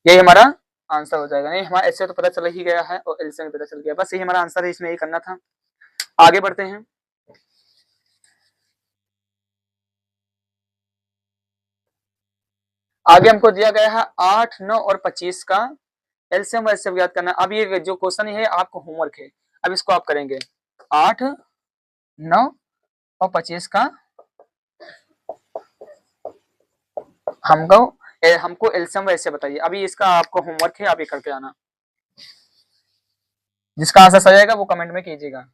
यही हमारा आंसर हो जाएगा। नहीं हमारा एचसीएफ तो पता चल ही गया है और एलसीएम भी पता चल गया, बस यही हमारा आंसर है, इसमें यही करना था। आगे बढ़ते हैं। आगे हमको दिया गया है 8 9 और 25 का एलसीएम व एचसीएफ ज्ञात करना। अब ये जो क्वेश्चन है आपको होमवर्क है, अब इसको आप करेंगे 8 9 और 25 का हमको एलसीएम व एचसीएफ बताइए। अभी इसका आपको होमवर्क है, आप ये करके आना, जिसका आंसर सही आएगा वो कमेंट में कीजिएगा।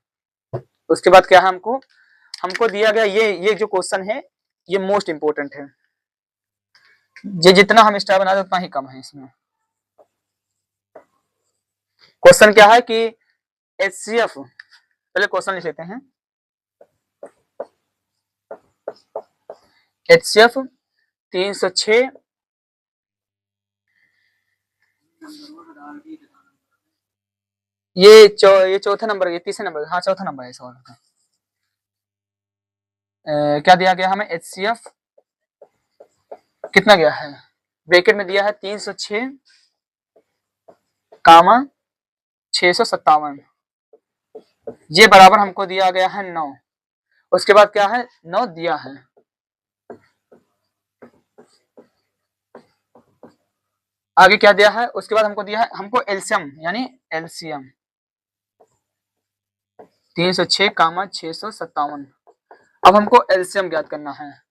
उसके बाद क्या है, हमको दिया गया ये जो क्वेश्चन है ये मोस्ट इंपोर्टेंट है, ये जितना हम स्टार बना दे उतना ही कम है। इसमें क्वेश्चन क्या है कि एचसीएफ, पहले क्वेश्चन लिख लेते हैं, एचसीएफ 306 ये चौथा नंबर, ये तीसरे नंबर, हाँ चौथा नंबर है सवाल का। क्या दिया गया हमें, HCF कितना गया है, ब्रैकेट में दिया है 306 कामा 657, ये बराबर हमको दिया गया है 9। उसके बाद क्या है, 9 दिया है, आगे क्या दिया है, उसके बाद हमको दिया है, हमको एलसीएम यानी एलसीएम 306 कामा 657। अब हमको एलसीएम ज्ञात करना है,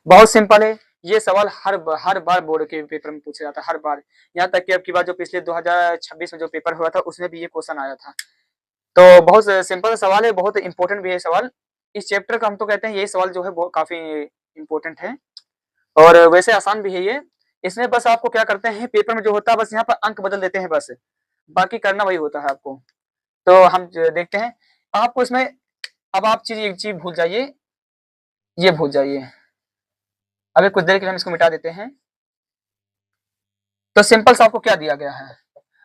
बहुत सिंपल है ये सवाल, हर बार बोर्ड के पेपर में पूछा जाता है, हर बार। यहाँ तक कि अब की बार जो पिछले 2026 में जो पेपर हुआ था उसमें भी ये क्वेश्चन आया था। तो बहुत सिंपल सवाल है, बहुत इंपॉर्टेंट भी है सवाल। इस चैप्टर का हम तो कहते हैं यही सवाल जो है वो काफी इंपॉर्टेंट है, और वैसे आसान भी है ये। इसमें बस आपको क्या करते हैं, पेपर में जो होता है बस यहाँ पर अंक बदल देते हैं बस, बाकी करना वही होता है आपको। तो हम देखते हैं आपको इसमें, अब आप एक चीज भूल जाइए, ये भूल जाइए, अभी कुछ देर के लिए हम इसको मिटा देते हैं। तो सिंपल सा आपको क्या दिया गया है,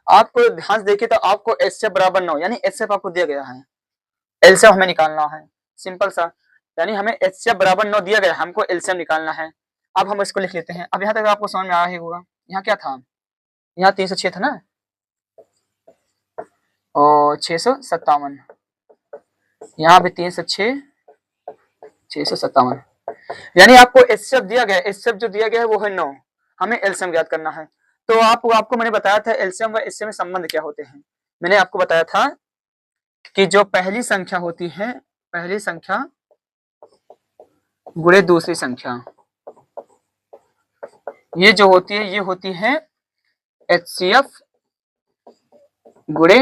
आपको ध्यान से देखिए तो आपको HCF बराबर 9 यानी HCF आपको दिया गया है, एलसीएम हमें निकालना है, सिंपल सा, यानी हमें HCF बराबर 9 दिया गया है, हमको एलसीएम निकालना है। अब हम इसको लिख लेते हैं। अब यहाँ तक आपको समझ में आया ही होगा, यहाँ क्या था, यहाँ 306 था ना, और 657, यहाँ भी 306 657, यानी आपको HCF दिया गया है, HCF जो दिया गया है वो है 9, हमें एलसीएम ज्ञात करना है। तो आपको मैंने बताया था एलसीएम व HCF में संबंध क्या होते हैं, मैंने आपको बताया था कि जो पहली संख्या होती है, पहली संख्या गुणे दूसरी संख्या, ये जो होती है ये होती है HCF गुणे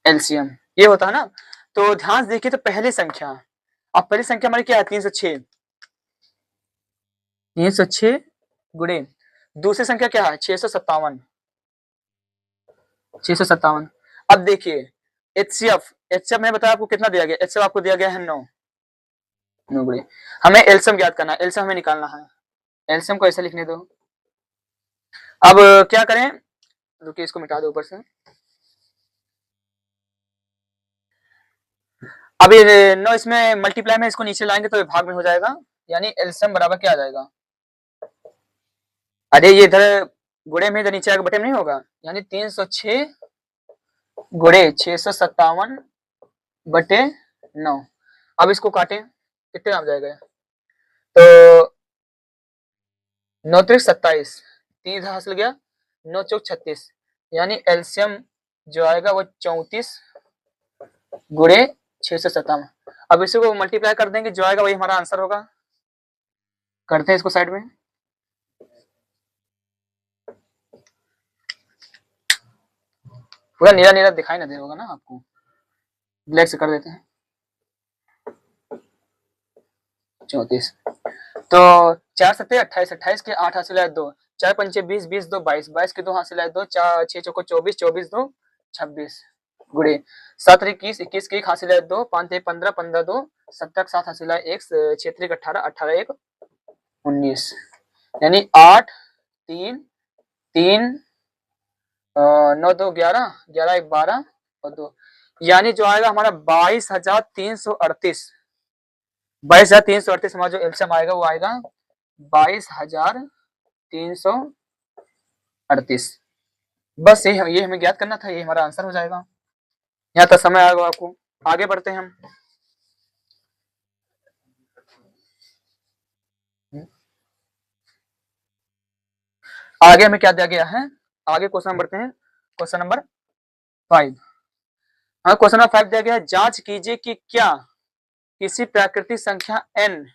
एलसीएम, ये होता है ना। तो ध्यान से देखिए तो पहली संख्या, अब पहली संख्या हमारी क्या है, 306, 306 गुणे दूसरी संख्या क्या है, 657, 657। अब देखिए HCF मैंने बताया आपको कितना दिया गया, HCF आपको दिया गया है 9 गुणे, हमें एलसीएम ज्ञात करना है, एलसीएम हमें निकालना है, एलसीएम को ऐसे लिखने दो। अब क्या करें, रुकिए इसको मिटा दो ऊपर से। अब ये 9 इसमें मल्टीप्लाई में इसको नीचे लाएंगे तो भाग में हो जाएगा, यानी एलसीएम बराबर क्या आ जाएगा, अरे ये इधर गुणे में इधर नीचे आगे बटे में नहीं होगा, यानी 306 गुणे 657 बटे 9। अब इसको काटें कितने आ जाएगा, तो 9 त्रिक 27, 3 हासिल गया, 9 चौक 36, यानी एलसीएम जो आएगा वो 34 गुणे 657। अब इसी को मल्टीप्लाई कर देंगे, जो आएगा वही हमारा आंसर होगा। करते हैं इसको साइड में, पूरा नीला नीला दिखाई ना दे होगा ना आपको, ब्लैक से कर देते हैं। 34, तो 4 सत्ते 28, 28 के 8 हासिल है 2, 4 पंचे 20, 20 2 22, 22 के 2 हासिल है 2, 4 6 चौको 24, 24 2 26 गुणे 7 21, 21 के 1 हासिल है 2, 5 1 15, 15 2 17 7 हासिल है 1, 6 3 18, 18 1 19, यानी 8 3 3 9 2 11, 11 1 12 और 2, यानी जो आएगा हमारा 22,338, 22,338 हमारा जो एलसीएम आएगा वो आएगा 22,338। बस ये हमें ज्ञात करना था, ये हमारा आंसर हो जाएगा। यहाँ तक समय आएगा आपको, आगे बढ़ते हैं हम। आगे हमें क्या दिया गया है, आगे क्वेश्चन बढ़ते हैं, क्वेश्चन नंबर 5। हाँ, क्वेश्चन नंबर 5 दिया गया है, जांच कीजिए कि क्या किसी प्राकृतिक संख्या n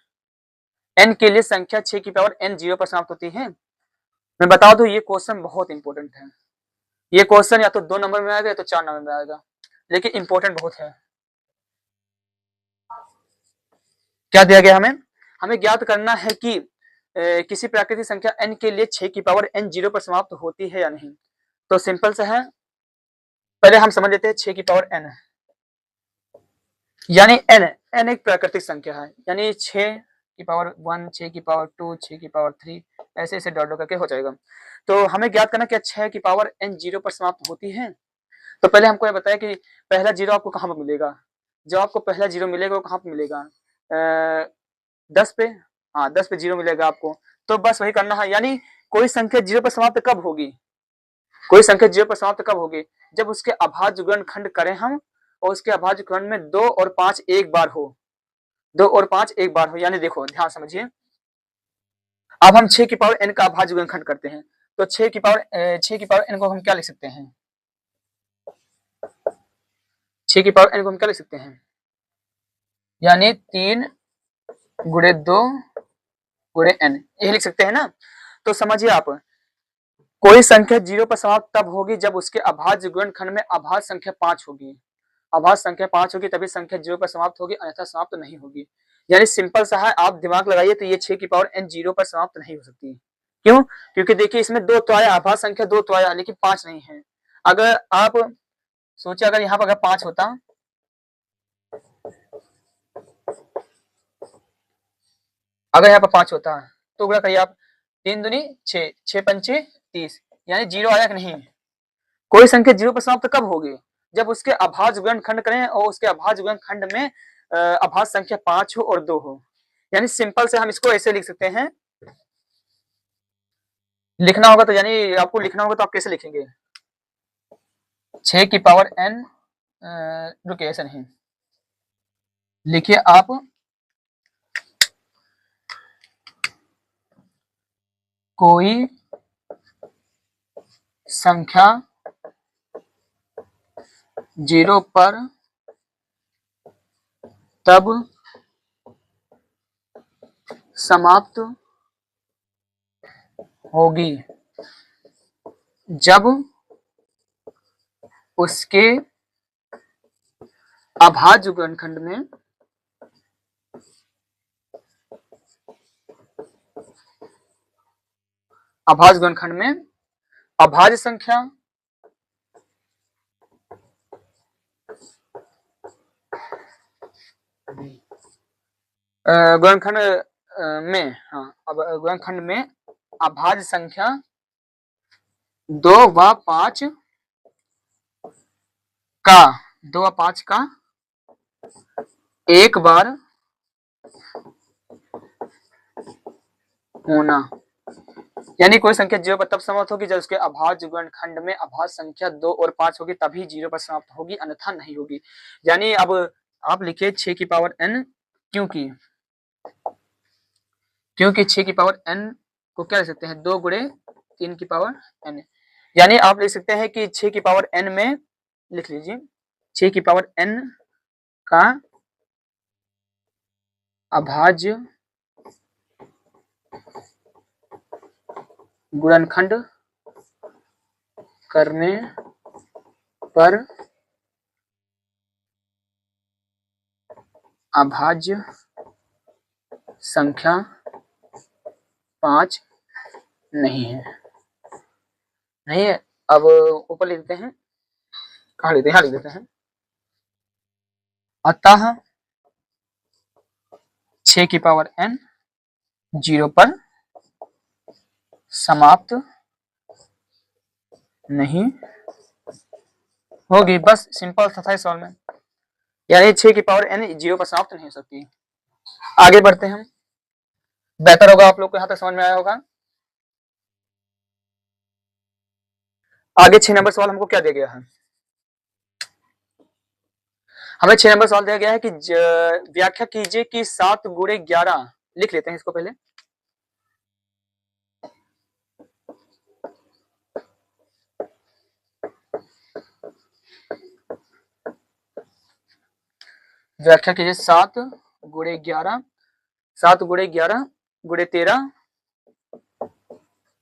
के लिए संख्या 6 की पावर n 0 पर समाप्त होती है। मैं बता दूं ये क्वेश्चन बहुत इंपॉर्टेंट है, ये क्वेश्चन या तो 2 नंबर में आएगा या तो 4 नंबर में आएगा, लेकिन इंपॉर्टेंट बहुत है। क्या दिया गया हमें ज्ञात करना है कि किसी प्राकृतिक संख्या n के लिए 6 की पावर n 0 पर समाप्त होती है या नहीं। तो सिंपल सा है, पहले हम समझ लेते हैं 6 की पावर n, यानी n एक प्राकृतिक संख्या है, यानी 6 की पावर 1, 6 की पावर 2, 6 की पावर 3, ऐसे ऐसे डॉट करके हो जाएगा। तो हमें ज्ञात करना क्या 6 की पावर n 0 पर समाप्त होती है। तो पहले हमको ये बताया कि पहला जीरो आपको कहाँ पर मिलेगा। जब आपको पहला जीरो मिलेगा वो कहाँ पे मिलेगा, 10 पे। हाँ 10 पे जीरो मिलेगा आपको। तो बस वही करना है, यानी कोई संख्या जीरो पर समाप्त कब होगी, कोई संख्या जीरो पर समाप्त कब होगी, जब उसके अभाज्य गुणनखंड करें हम और उसके अभाज्य गुणन में 2 और 5 एक बार हो, 2 और 5 एक बार हो। यानी देखो ध्यान समझिए, अब हम 6 की पावर n का अभाज्य गुणनखंड करते हैं। तो 6 की पावर n को हम क्या लिख सकते हैं, 6 की पावर n को हम क्या लिख सकते हैं, यानी 3 गुणे 2 गुणे n, यही लिख सकते हैं ना। तो समझिए आप, कोई संख्या जीरो पर समाप्त तब होगी जब उसके अभाज्य गुणनखंड में अभाज्य संख्या 5 होगी, अभाज्य संख्या 5 होगी तभी संख्या जीरो पर समाप्त होगी, अन्यथा समाप्त नहीं होगी। यानी सिंपल सा है, आप दिमाग लगाइए तो ये 6 की पावर n जीरो पर समाप्त नहीं हो सकती। क्यों, क्योंकि देखिए इसमें दो तो आया, अभाज्य संख्या दो तो आया लेकिन 5 नहीं है। अगर आप सोचिए अगर यहाँ पर अगर 5 होता, अगर यहाँ पर 5 होता तो गुणा करिए आप, 3 दूनी 6, 6 पंचे 30, यानी जीरो आया कि नहीं। कोई संख्या जीरो पर समाप्त कब होगी, जब उसके अभाज्य गुणनखंड करें और उसके अभाज्य गुणनखंड में अभाज्य संख्या 5 हो और 2 हो। यानी सिंपल से हम इसको ऐसे लिख सकते हैं, लिखना होगा तो यानी आपको लिखना होगा तो आप कैसे लिखेंगे, 6 की पावर n, रुकिए ऐसा नहीं लिखिए आप, कोई संख्या जीरो पर तब समाप्त होगी जब उसके अभाज्य गुणनखंड में अभाज्य गुणनखंड में अभाज्य संख्या गुणनखंड में, हाँ अब गुणनखंड में अभाज्य संख्या 2 व 5 का 2 व 5 का एक बार होना। यानी कोई संख्या जीरो पर तब समाप्त होगी जब उसके अभाज्य गुणनखंड में अभाज्य संख्या 2 और 5 होगी, तभी जीरो पर समाप्त होगी, अन्यथा नहीं होगी। यानी अब आप लिखिए 6 की पावर n, क्योंकि 6 की पावर n को क्या लिख सकते हैं, 2 गुणे 3 की पावर n। यानी आप लिख सकते हैं कि 6 की पावर n में, लिख लीजिए 6 की पावर n का अभाज्य गुणनखंड करने पर अभाज्य संख्या 5 नहीं है, नहीं है। अब ऊपर लिख देते हैं, कहाँ लिखते हैं, यहाँ लिख देते हैं, अतः 6 की पावर n जीरो पर समाप्त नहीं होगी। बस सिंपल था इस सवाल में, यानी 6 की पावर n जीरो पर समाप्त नहीं हो सकती। आगे बढ़ते हैं, बेहतर होगा आप लोग को यहाँ तक समझ में आया होगा। आगे 6 नंबर सवाल हमको क्या दिया गया है, हमें 6 नंबर सवाल दिया गया है कि व्याख्या कीजिए कि 7 गुणे 11, लिख लेते हैं इसको पहले, व्याख्या कीजिए 7 गुणे 11, 7 गुणे 11 गुणे 13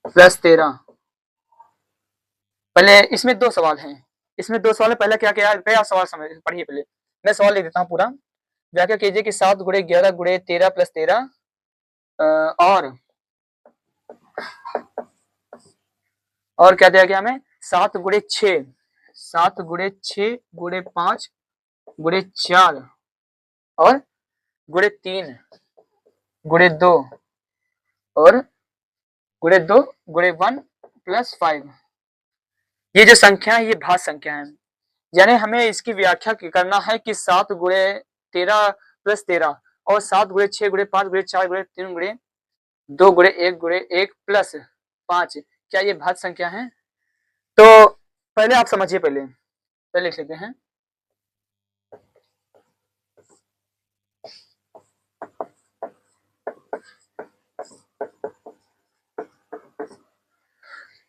प्लस 13। पहले इसमें दो सवाल हैं, इसमें दो सवाल है, पहले क्या क्या क्या सवाल समझ पढ़िए, पहले मैं सवाल लिख देता हूँ पूरा। व्याख्या कीजिए कि 7 गुणे 11 गुणे 13 प्लस 13 और क्या दिया गया हमें, 7 गुणे 6, 7 गुणे 6 गुणे 5 गुणे 4 और गुणे 3 गुणे 2 और गुणे 2 गुणे 1 प्लस 5। ये जो संख्या है ये भाज्य संख्या है, यानी हमें इसकी व्याख्या करना है कि 7 गुणे 13 प्लस 13 और 7 गुणे 6 गुणे 5 गुणे 4 गुणे 3 गुणे 2 गुणे 1 प्लस 5 क्या ये भाज्य संख्या है? तो पहले आप समझिए, पहले लिख लेते हैं।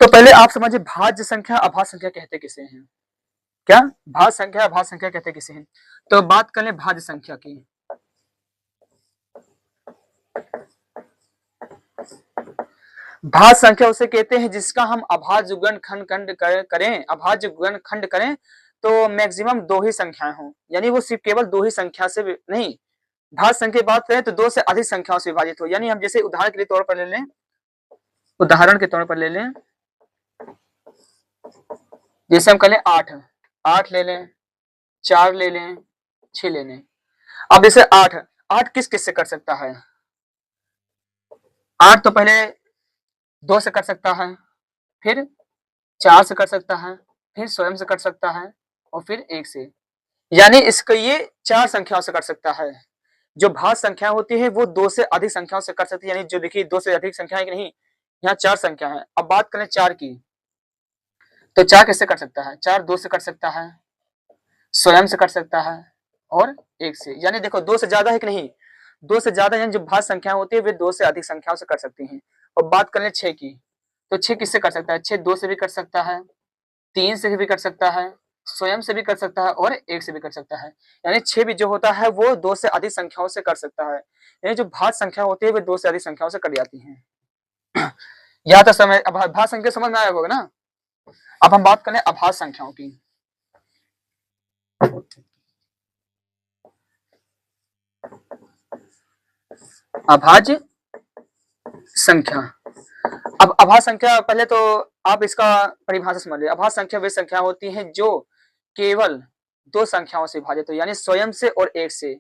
तो पहले आप समझिए भाज्य संख्या अभाज्य संख्या कहते किसे हैं? क्या भाज्य संख्या अभाज्य संख्या कहते किसे हैं? तो बात कर लें भाज्य संख्या की। भाज्य संख्या उसे कहते हैं जिसका हम अभाज्य गुणनखंड करें, अभाज्य गुणनखंड करें तो मैक्सिमम 2 ही संख्याएं हों, यानी वो सिर्फ केवल 2 ही संख्या से नहीं, भाज्य संख्या की बात करें तो 2 से अधिक संख्याओं से विभाजित हो। यानी हम जैसे उदाहरण के तौर पर ले लें, जैसे हम कर लें 8 ले लें, 4 ले लें, 6 ले लें। अब जैसे 8 किस किस से कर सकता है? 8 तो पहले 2 से कर सकता है, फिर 4 से कर सकता है, फिर स्वयं से कर सकता है और फिर 1 से, यानी इसको ये 4 संख्याओं से कर सकता है। जो भाज्य संख्या होती है वो 2 से अधिक संख्याओं से कर सकती है, यानी जो देखिए 2 से अधिक संख्या है कि नहीं, यहाँ 4 संख्या है। अब बात करें 4 की, तो 4 किससे कर सकता है? 4 2 से कर सकता है, स्वयं से कर सकता है और 1 से, यानी देखो 2 से ज्यादा है कि नहीं, 2 से ज्यादा, यानी जो भाज्य संख्या होती है वे 2 से अधिक संख्याओं से कर सकती हैं। और बात करें 6 की, तो 6 किससे कर सकता है? 6 2 से भी कर सकता है, 3 से भी कर सकता है, स्वयं से भी कर सकता है और 1 से भी कर सकता है, यानी 6 भी जो होता है वो 2 से अधिक संख्याओं से कर सकता है। यानी जो भाज्य संख्या होती है वे 2 से अधिक संख्याओं से कर जाती हैं। या तो समय भाज्य संख्या समझ में आया होगा ना। अब हम बात करें अभाज्य संख्याओं की। अभाज्य संख्या, अब अभाज्य संख्या पहले तो आप इसका परिभाषा समझ लीजिए। अभाज्य संख्या वे संख्या होती है जो केवल 2 संख्याओं से विभाजित हो, यानी स्वयं से और 1 से,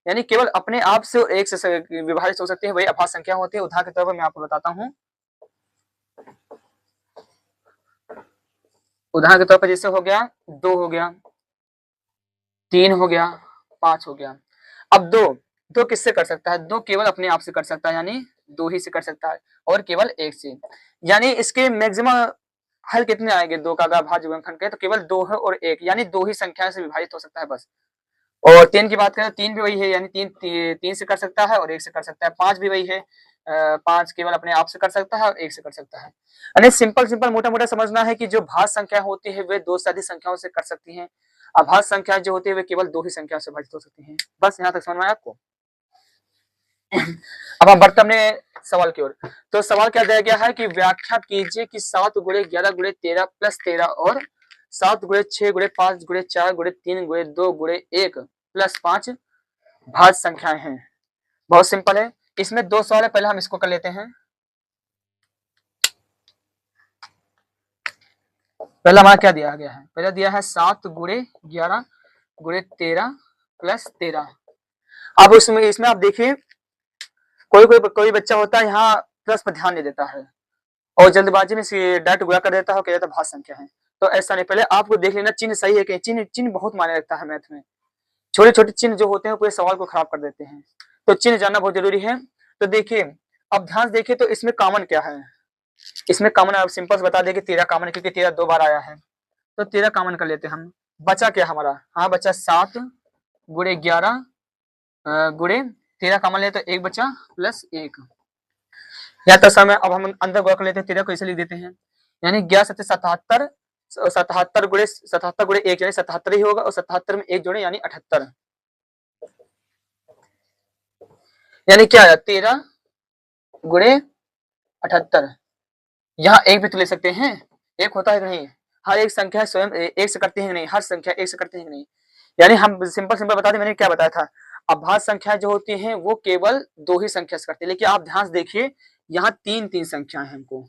यानी केवल अपने आप से और 1 से विभाजित हो सकती है, वही अभाज्य संख्या होती है। उदाहरण के तौर पर मैं आपको बताता हूँ, उदाहरण के तौर पर जैसे हो गया 2 हो गया, 3 हो गया, 5 हो गया। अब 2 किससे कर सकता है? 2 केवल अपने आप से कर सकता है, यानी 2 ही से कर सकता है और केवल 1 से, यानी इसके मैक्सिमम हल कितने आएंगे? 2 का अगर भाज्य गुणनखंड करें तो केवल 2 है और 1, यानी 2 ही संख्या से विभाजित हो सकता है बस। और 3 की बात करें तो 3 भी वही है, यानी 3 से कर सकता है और 1 से कर सकता है। 5 भी वही है, 5 केवल अपने आप से कर सकता है और 1 से कर सकता है। यानी सिंपल मोटा समझना है कि जो भाज्य संख्या होती है वे 2 से अधिक संख्याओं से कर सकती हैं, अभाज्य संख्या जो होती है वे केवल 2 ही संख्या से विभाजित हो सकती हैं। बस यहाँ तक समझ में आया आपको। अब हम बढ़ते अपने सवाल की ओर। तो सवाल क्या दिया गया है कि व्याख्या कीजिए कि 7 गुणे 11 गुणे 13 प्लस 13 और 7 गुणे 6 गुणे 5 गुणे 4 गुणे 3 गुणे 2 गुणे 1 प्लस 5 भाज्य संख्याएं हैं। बहुत सिंपल है, इसमें 2 सवाल है, पहले हम इसको कर लेते हैं। पहला हमारा क्या दिया गया है? पहला दिया है 7 गुणे 11 गुणे 13 प्लस 13। अब इसमें आप देखिए कोई बच्चा होता है यहाँ प्लस पर ध्यान नहीं देता है और जल्दबाजी में डायरेक्ट गुणा कर देता है और कह देता है भाज्य संख्या है। तो ऐसा नहीं, पहले आपको देख लेना चिन्ह सही है कि चिन्ह बहुत मायने रखता है मैथ में। छोटे छोटे चिन्ह जो होते हैं पूरे सवाल को खराब कर देते हैं, तो चिन्ह जानना बहुत जरूरी है। तो देखिए, अब ध्यान देखिए, तो इसमें कॉमन क्या है? इसमें कॉमन आप सिंपल से बता दें कि 13 कॉमन है, क्योंकि 13 2 बार आया है, तो 13 कॉमन कर लेते हैं हम। बचा क्या हमारा? हाँ बचा 7 गुणे 11 गुणे 13 कॉमन ले तो 1 बचा प्लस 1। या तो समय अब हम अंदर गुणा कर लेते हैं, 13 को ऐसे लिख देते हैं, यानी 11 सत्य 77, 77 गुणे 1 यानी 77 ही होगा और 77 में 1 जोड़े यानी 78, यानी क्या आया 13 गुणे 78। यहाँ एक भी तो ले सकते हैं, एक होता है कि नहीं? हर एक संख्या स्वयं एक से करती है नहीं, हर संख्या एक से करती है नहीं, यानी हम सिंपल बता दें, मैंने क्या बताया था, अभाज्य संख्या जो होती है वो केवल 2 ही संख्या से करती है। लेकिन आप ध्यान से देखिए, यहाँ 3 संख्या है, हमको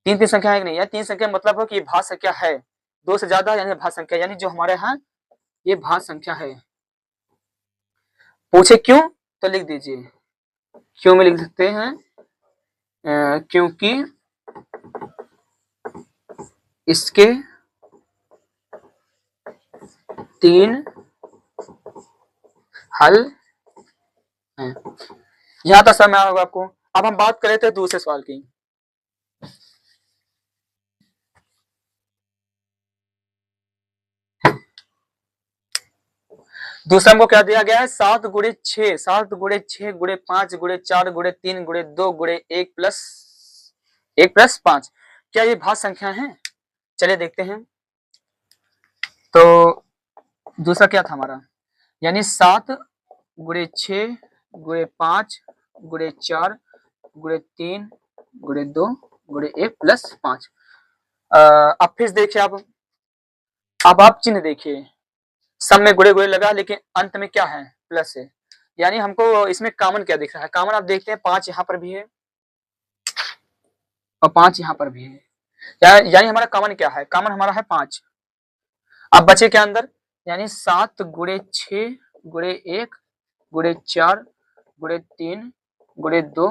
3 संख्या है कि नहीं? या 3 संख्या मतलब है कि भाज्य संख्या है, 2 से ज्यादा यानी भाज्य संख्या, यानी जो हमारे यहाँ ये भाज्य संख्या है। पूछे क्यों? तो लिख दीजिए, क्यों में लिख सकते हैं, क्योंकि इसके 3 हल हैं। यहां तक समझ में होगा आपको। अब हम बात करें थे दूसरे सवाल की। दूसरा हमको क्या दिया गया है, 7 गुणे 6, 7 गुणे 6 गुणे 5 गुणे 4 गुणे 3 गुणे 2 गुणे 1+1+5। क्या ये भाज्य संख्या है? चलिए देखते हैं। तो दूसरा क्या था हमारा, यानी 7 गुणे 6 गुणे 5 गुणे 4 गुणे 3 गुणे 2 गुणे 1+5। अब फिर देखिए, अब आप चिन्ह देखिए, सब में गुणे गुणे लगा, लेकिन अंत में क्या है, प्लस है। यानी हमको इसमें कॉमन क्या दिख रहा है, कॉमन आप देखते हैं 5 यहाँ पर भी है और 5 यहाँ पर भी है। यानी हमारा कॉमन क्या है, कॉमन हमारा है 5। अब बचे क्या अंदर, यानी 7 गुणे 6 गुणे 1 गुणे 4 गुणे 3 गुणे 2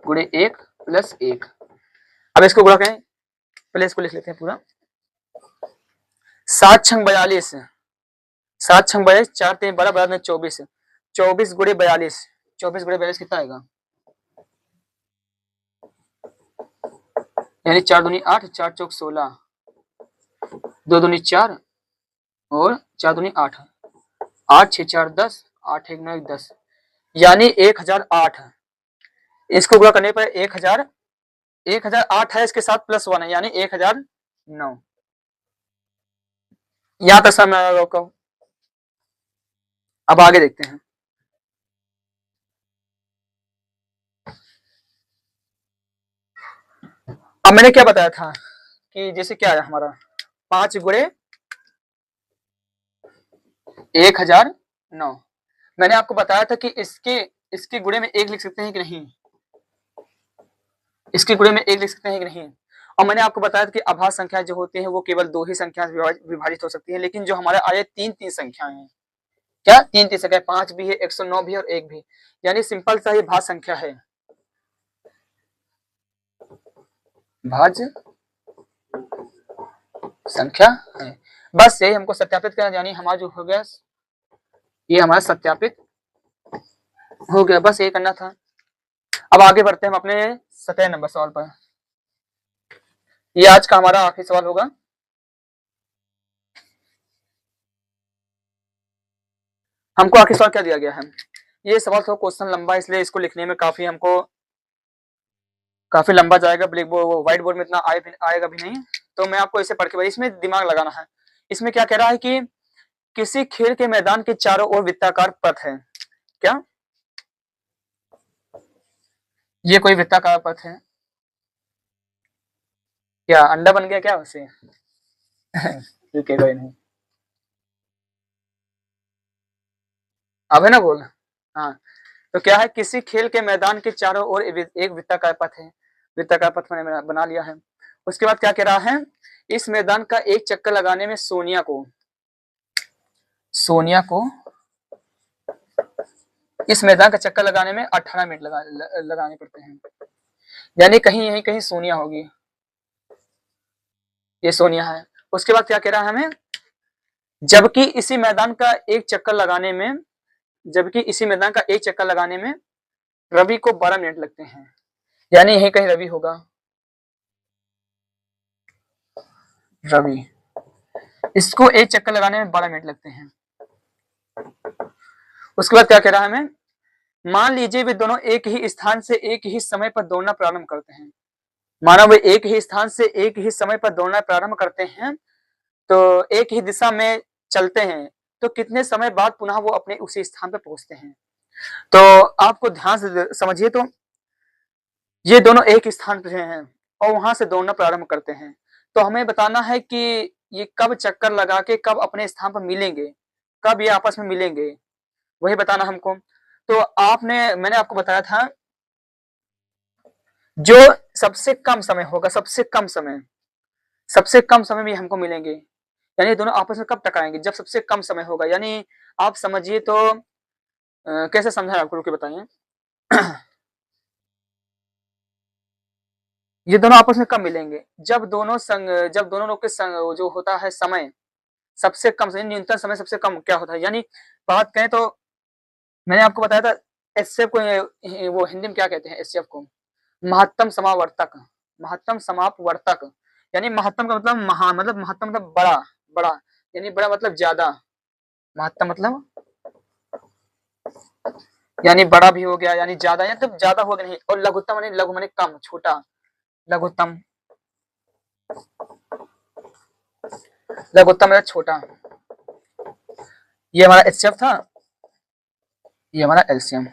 गुणे 1+1। अब इसको गुणा करें, पहले इसको लिख लेते हैं पूरा। 7 छंग 42, 7 छंग 42, 4 3 12 12 24, 24 गुणे 42, 24 गुणे 42 कितना आएगा, यानी 4 दूनी 8, 4 चौक 16, 2 दूनी 4 और 4 दूनी 8, 8 6 4 10, 8 1 9 1 10, यानी 1008। इसको गुणा करने पर 1008 है, इसके साथ +1 है, यानी 1009। यहां तक समझ में आएगा आपको। अब आगे देखते हैं। अब मैंने क्या बताया था कि जैसे क्या है हमारा 5 गुणे 1009, मैंने आपको बताया था कि इसके गुणे में 1 लिख सकते हैं कि नहीं, इसके गुणे में 1 लिख सकते हैं कि नहीं। और मैंने आपको बताया था कि अभाज्य संख्या जो होती है वो केवल 2 ही संख्या विभाजित हो सकती है, लेकिन जो हमारे आए 3 संख्याएं हैं, क्या 3 संख्या, 5 भी है, 109 भी है और 1 भी, यानी सिंपल सा ही भाज्य संख्या है, भाज्य संख्या है। बस यही हमको सत्यापित करना, यानी हमारा जो हो गया, ये हमारा सत्यापित हो गया, बस ये करना था। अब आगे बढ़ते हैं हम अपने 17 नंबर सवाल पर। ये आज का हमारा आखिरी सवाल होगा। हमको आखिरी सवाल क्या दिया गया है, ये सवाल थोड़ा क्वेश्चन लंबा, इसलिए इसको लिखने में काफी लंबा जाएगा। ब्लैक बोर्ड व्हाइट बोर्ड में इतना आएगा भी नहीं, तो मैं आपको इसे पढ़ के, इसमें दिमाग लगाना है। इसमें क्या कह रहा है कि किसी खेल के मैदान के चारों ओर वृत्ताकार पथ है। क्या ये कोई वृत्ताकार पथ है? क्या अंडा बन गया क्या उसे? रुकेगा नहीं, अब है ना बोल। हाँ, तो क्या है, किसी खेल के मैदान के चारों ओर एक वृत्ताकार पथ है, वृत्ताकार पथ मैंने बना लिया है। उसके बाद क्या कह रहा है, इस मैदान का एक चक्कर लगाने में सोनिया को इस मैदान का चक्कर लगाने में 18 मिनट लगाने पड़ते हैं, यानी यहीं कहीं सोनिया होगी, ये सोनिया है। उसके बाद क्या कह रहा है हमें, जबकि इसी मैदान का एक चक्कर लगाने में रवि को 12 मिनट लगते हैं, यानी यहीं कहीं रवि होगा, रवि, इसको एक चक्कर लगाने में 12 मिनट लगते हैं। उसके बाद क्या कह रहा है हमें, मान लीजिए वे दोनों एक ही स्थान से एक ही समय पर दौड़ना प्रारंभ करते हैं। माना वे एक ही स्थान से एक ही समय पर दौड़ना प्रारंभ करते हैं, तो एक ही दिशा में चलते हैं, तो कितने समय बाद पुनः वो अपने उसी स्थान पर पहुंचते हैं। तो आपको ध्यान से समझिए, तो ये दोनों एक स्थान पर हैं और वहां से दौड़ना प्रारंभ करते हैं, तो हमें बताना है कि ये कब चक्कर लगा के कब अपने स्थान पर मिलेंगे, कब ये आपस में मिलेंगे, वही बताना हमको। तो मैंने आपको बताया था, जो सबसे कम समय होगा, सबसे कम समय में हमको मिलेंगे, यानी दोनों आपस में कब टकराएंगे, जब सबसे कम समय होगा। यानी आप समझिए तो कैसे समझाएं आपको, रुके बताइए। ये दोनों आपस में कब मिलेंगे? जब दोनों लोग के संग जो होता है समय सबसे कम, न्यूनतम समय सबसे कम क्या होता है, यानी बात करें तो मैंने आपको बताया था एचसीएफ को वो हिंदी में क्या कहते हैं, एचसीएफ को महत्तम समावर्तक, महत्तम समापवर्तक, यानी महत्तम का मतलब महा, मतलब महत्तम मतलब बड़ा, बड़ा यानी बड़ा मतलब ज्यादा, महत्तम मतलब यानी बड़ा भी हो गया, यानी ज्यादा, या तो ज्यादा हो गया नहीं, और लघुत्तम यानी लघु माने कम, छोटा, लघुत्तम, लघुत्तम मतलब छोटा। ये हमारा एचसीएफ था, ये हमारा एलसीएम।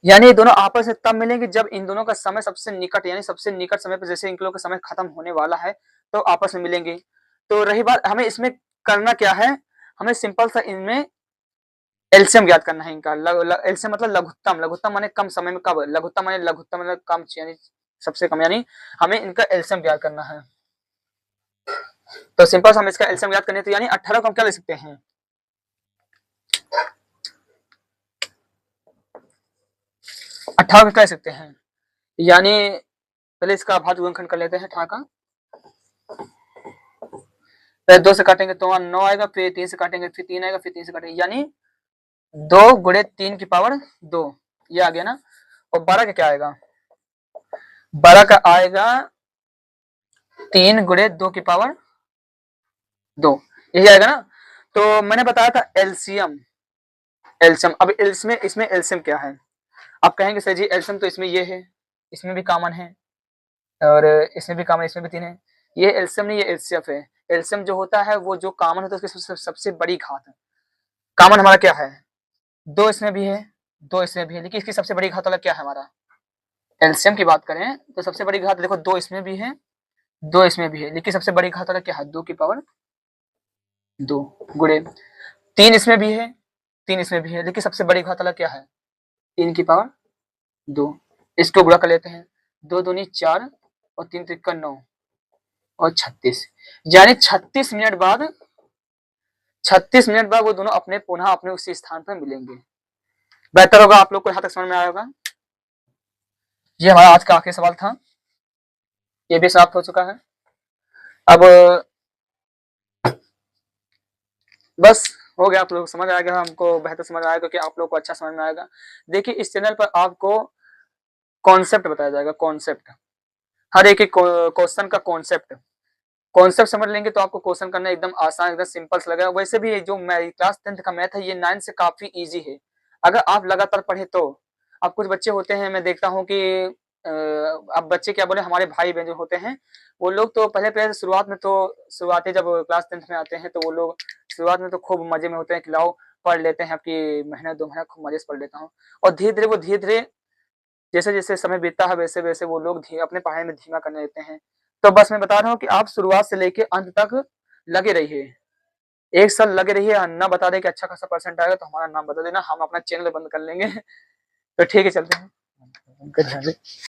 यानी ये दोनों आपस में तब मिलेंगे जब इन दोनों का समय सबसे निकट, यानी सबसे निकट समय पर, जैसे इन लोगों का समय खत्म होने वाला है तो आपस में मिलेंगे। तो रही बात, हमें इसमें करना क्या है, हमें सिंपल सा इनमें एलसीएम ज्ञात करना है इनका। एलसीएम मतलब लघुत्तम, लघुत्तम माने कम समय में कब, लघुत्तम माने लघुत्तम मतलब कम, यानी सबसे कम, यानी हमें इनका एलसीएम ज्ञात करना है। तो सिंपल हम इसका एलसीएम ज्ञात करने, तो यानी 18 को हम क्या ले सकते हैं, 18 को क्या ले सकते हैं, यानी पहले इसका अभाज्य गुणनखंड कर लेते हैं 18 का। पहले 2 से काटेंगे तो 9 आएगा, फिर 3 से काटेंगे फिर 3 आएगा, फिर 3 से काटेंगे, यानी 2 गुणे 3 की पावर 2, ये आ गया ना। और 12 का क्या आएगा, 12 का आएगा 3 गुणे 2 की पावर 2, यही आएगा ना। तो मैंने बताया था एलसीएम, एलसीएम, अब इसमें इसमें एलसीएम क्या है, आप कहेंगे सर जी एलसीएम तो इसमें ये है, इसमें भी कॉमन है, और इसमें भी कॉमन, इसमें भी 3 है। ये एलसीएम नहीं, ये एलसीएफ है। एलसीएम जो होता है वो जो कॉमन होता है उसकी सबसे बड़ी घात है। कॉमन हमारा क्या है, 2 इसमें भी है, 2 इसमें भी है, लेकिन इसकी सबसे बड़ी घात वाला क्या है हमारा, एलसीएम की बात करें तो सबसे बड़ी घात देखो 2 इसमें भी है, 2 इसमें भी है, लेकिन सबसे बड़ी घात वाला क्या है, 2 की पावर 2 गुणे, 3 इसमें भी है, 3 इसमें भी है, लेकिन सबसे बड़ी घात वाला क्या है, 3 की पावर 2। इसको गुणा कर लेते हैं, 2 दूनी 4 और 3 त्रिका 9 और 36, यानी 36 मिनट बाद वो दोनों अपने पुनः अपने उसी स्थान पर मिलेंगे। बेहतर होगा आप लोग को यहां तक समझ में आया होगा। ये हमारा आज का आखिरी सवाल था, ये भी समाप्त हो चुका है। अब बस हो गया, आप लोग समझ आएगा, हमको बेहतर समझ आएगा, क्योंकि आप लोग को अच्छा समझ में आएगा। देखिए इस चैनल पर आपको कॉन्सेप्ट बताया जाएगा, कॉन्सेप्ट, हर एक क्वेश्चन का कॉन्सेप्ट, कॉन्सेप्ट समझ लेंगे तो आपको क्वेश्चन करना एकदम आसान, एकदम सिंपल से लगेगा। वैसे भी जो क्लास 10th का मैथ है ये 9 से काफी इजी है, अगर आप लगातार पढ़े तो। अब कुछ बच्चे होते हैं, मैं देखता हूँ कि अब बच्चे क्या बोले, हमारे भाई बहन जो होते हैं वो लोग तो पहले पहले शुरुआत में तो, शुरुआती जब क्लास 10th में आते हैं तो वो लोग शुरुआत में तो खूब मजे में होते हैं कि लाओ पढ़ लेते हैं, आपकी महीना 2 महीना खूब मजे से पढ़ लेता हूँ। और धीरे धीरे जैसे जैसे समय बीतता है वैसे वैसे वो लोग अपने पढ़ाई में धीमा करने लगते हैं। तो बस मैं बता रहा हूँ कि आप शुरुआत से लेके अंत तक लगे रहिए, एक साल लगे रहिए, ना बता दे कि अच्छा खासा परसेंट आएगा तो हमारा नाम बता देना, हम अपना चैनल बंद कर लेंगे। तो ठीक है चलते हैं।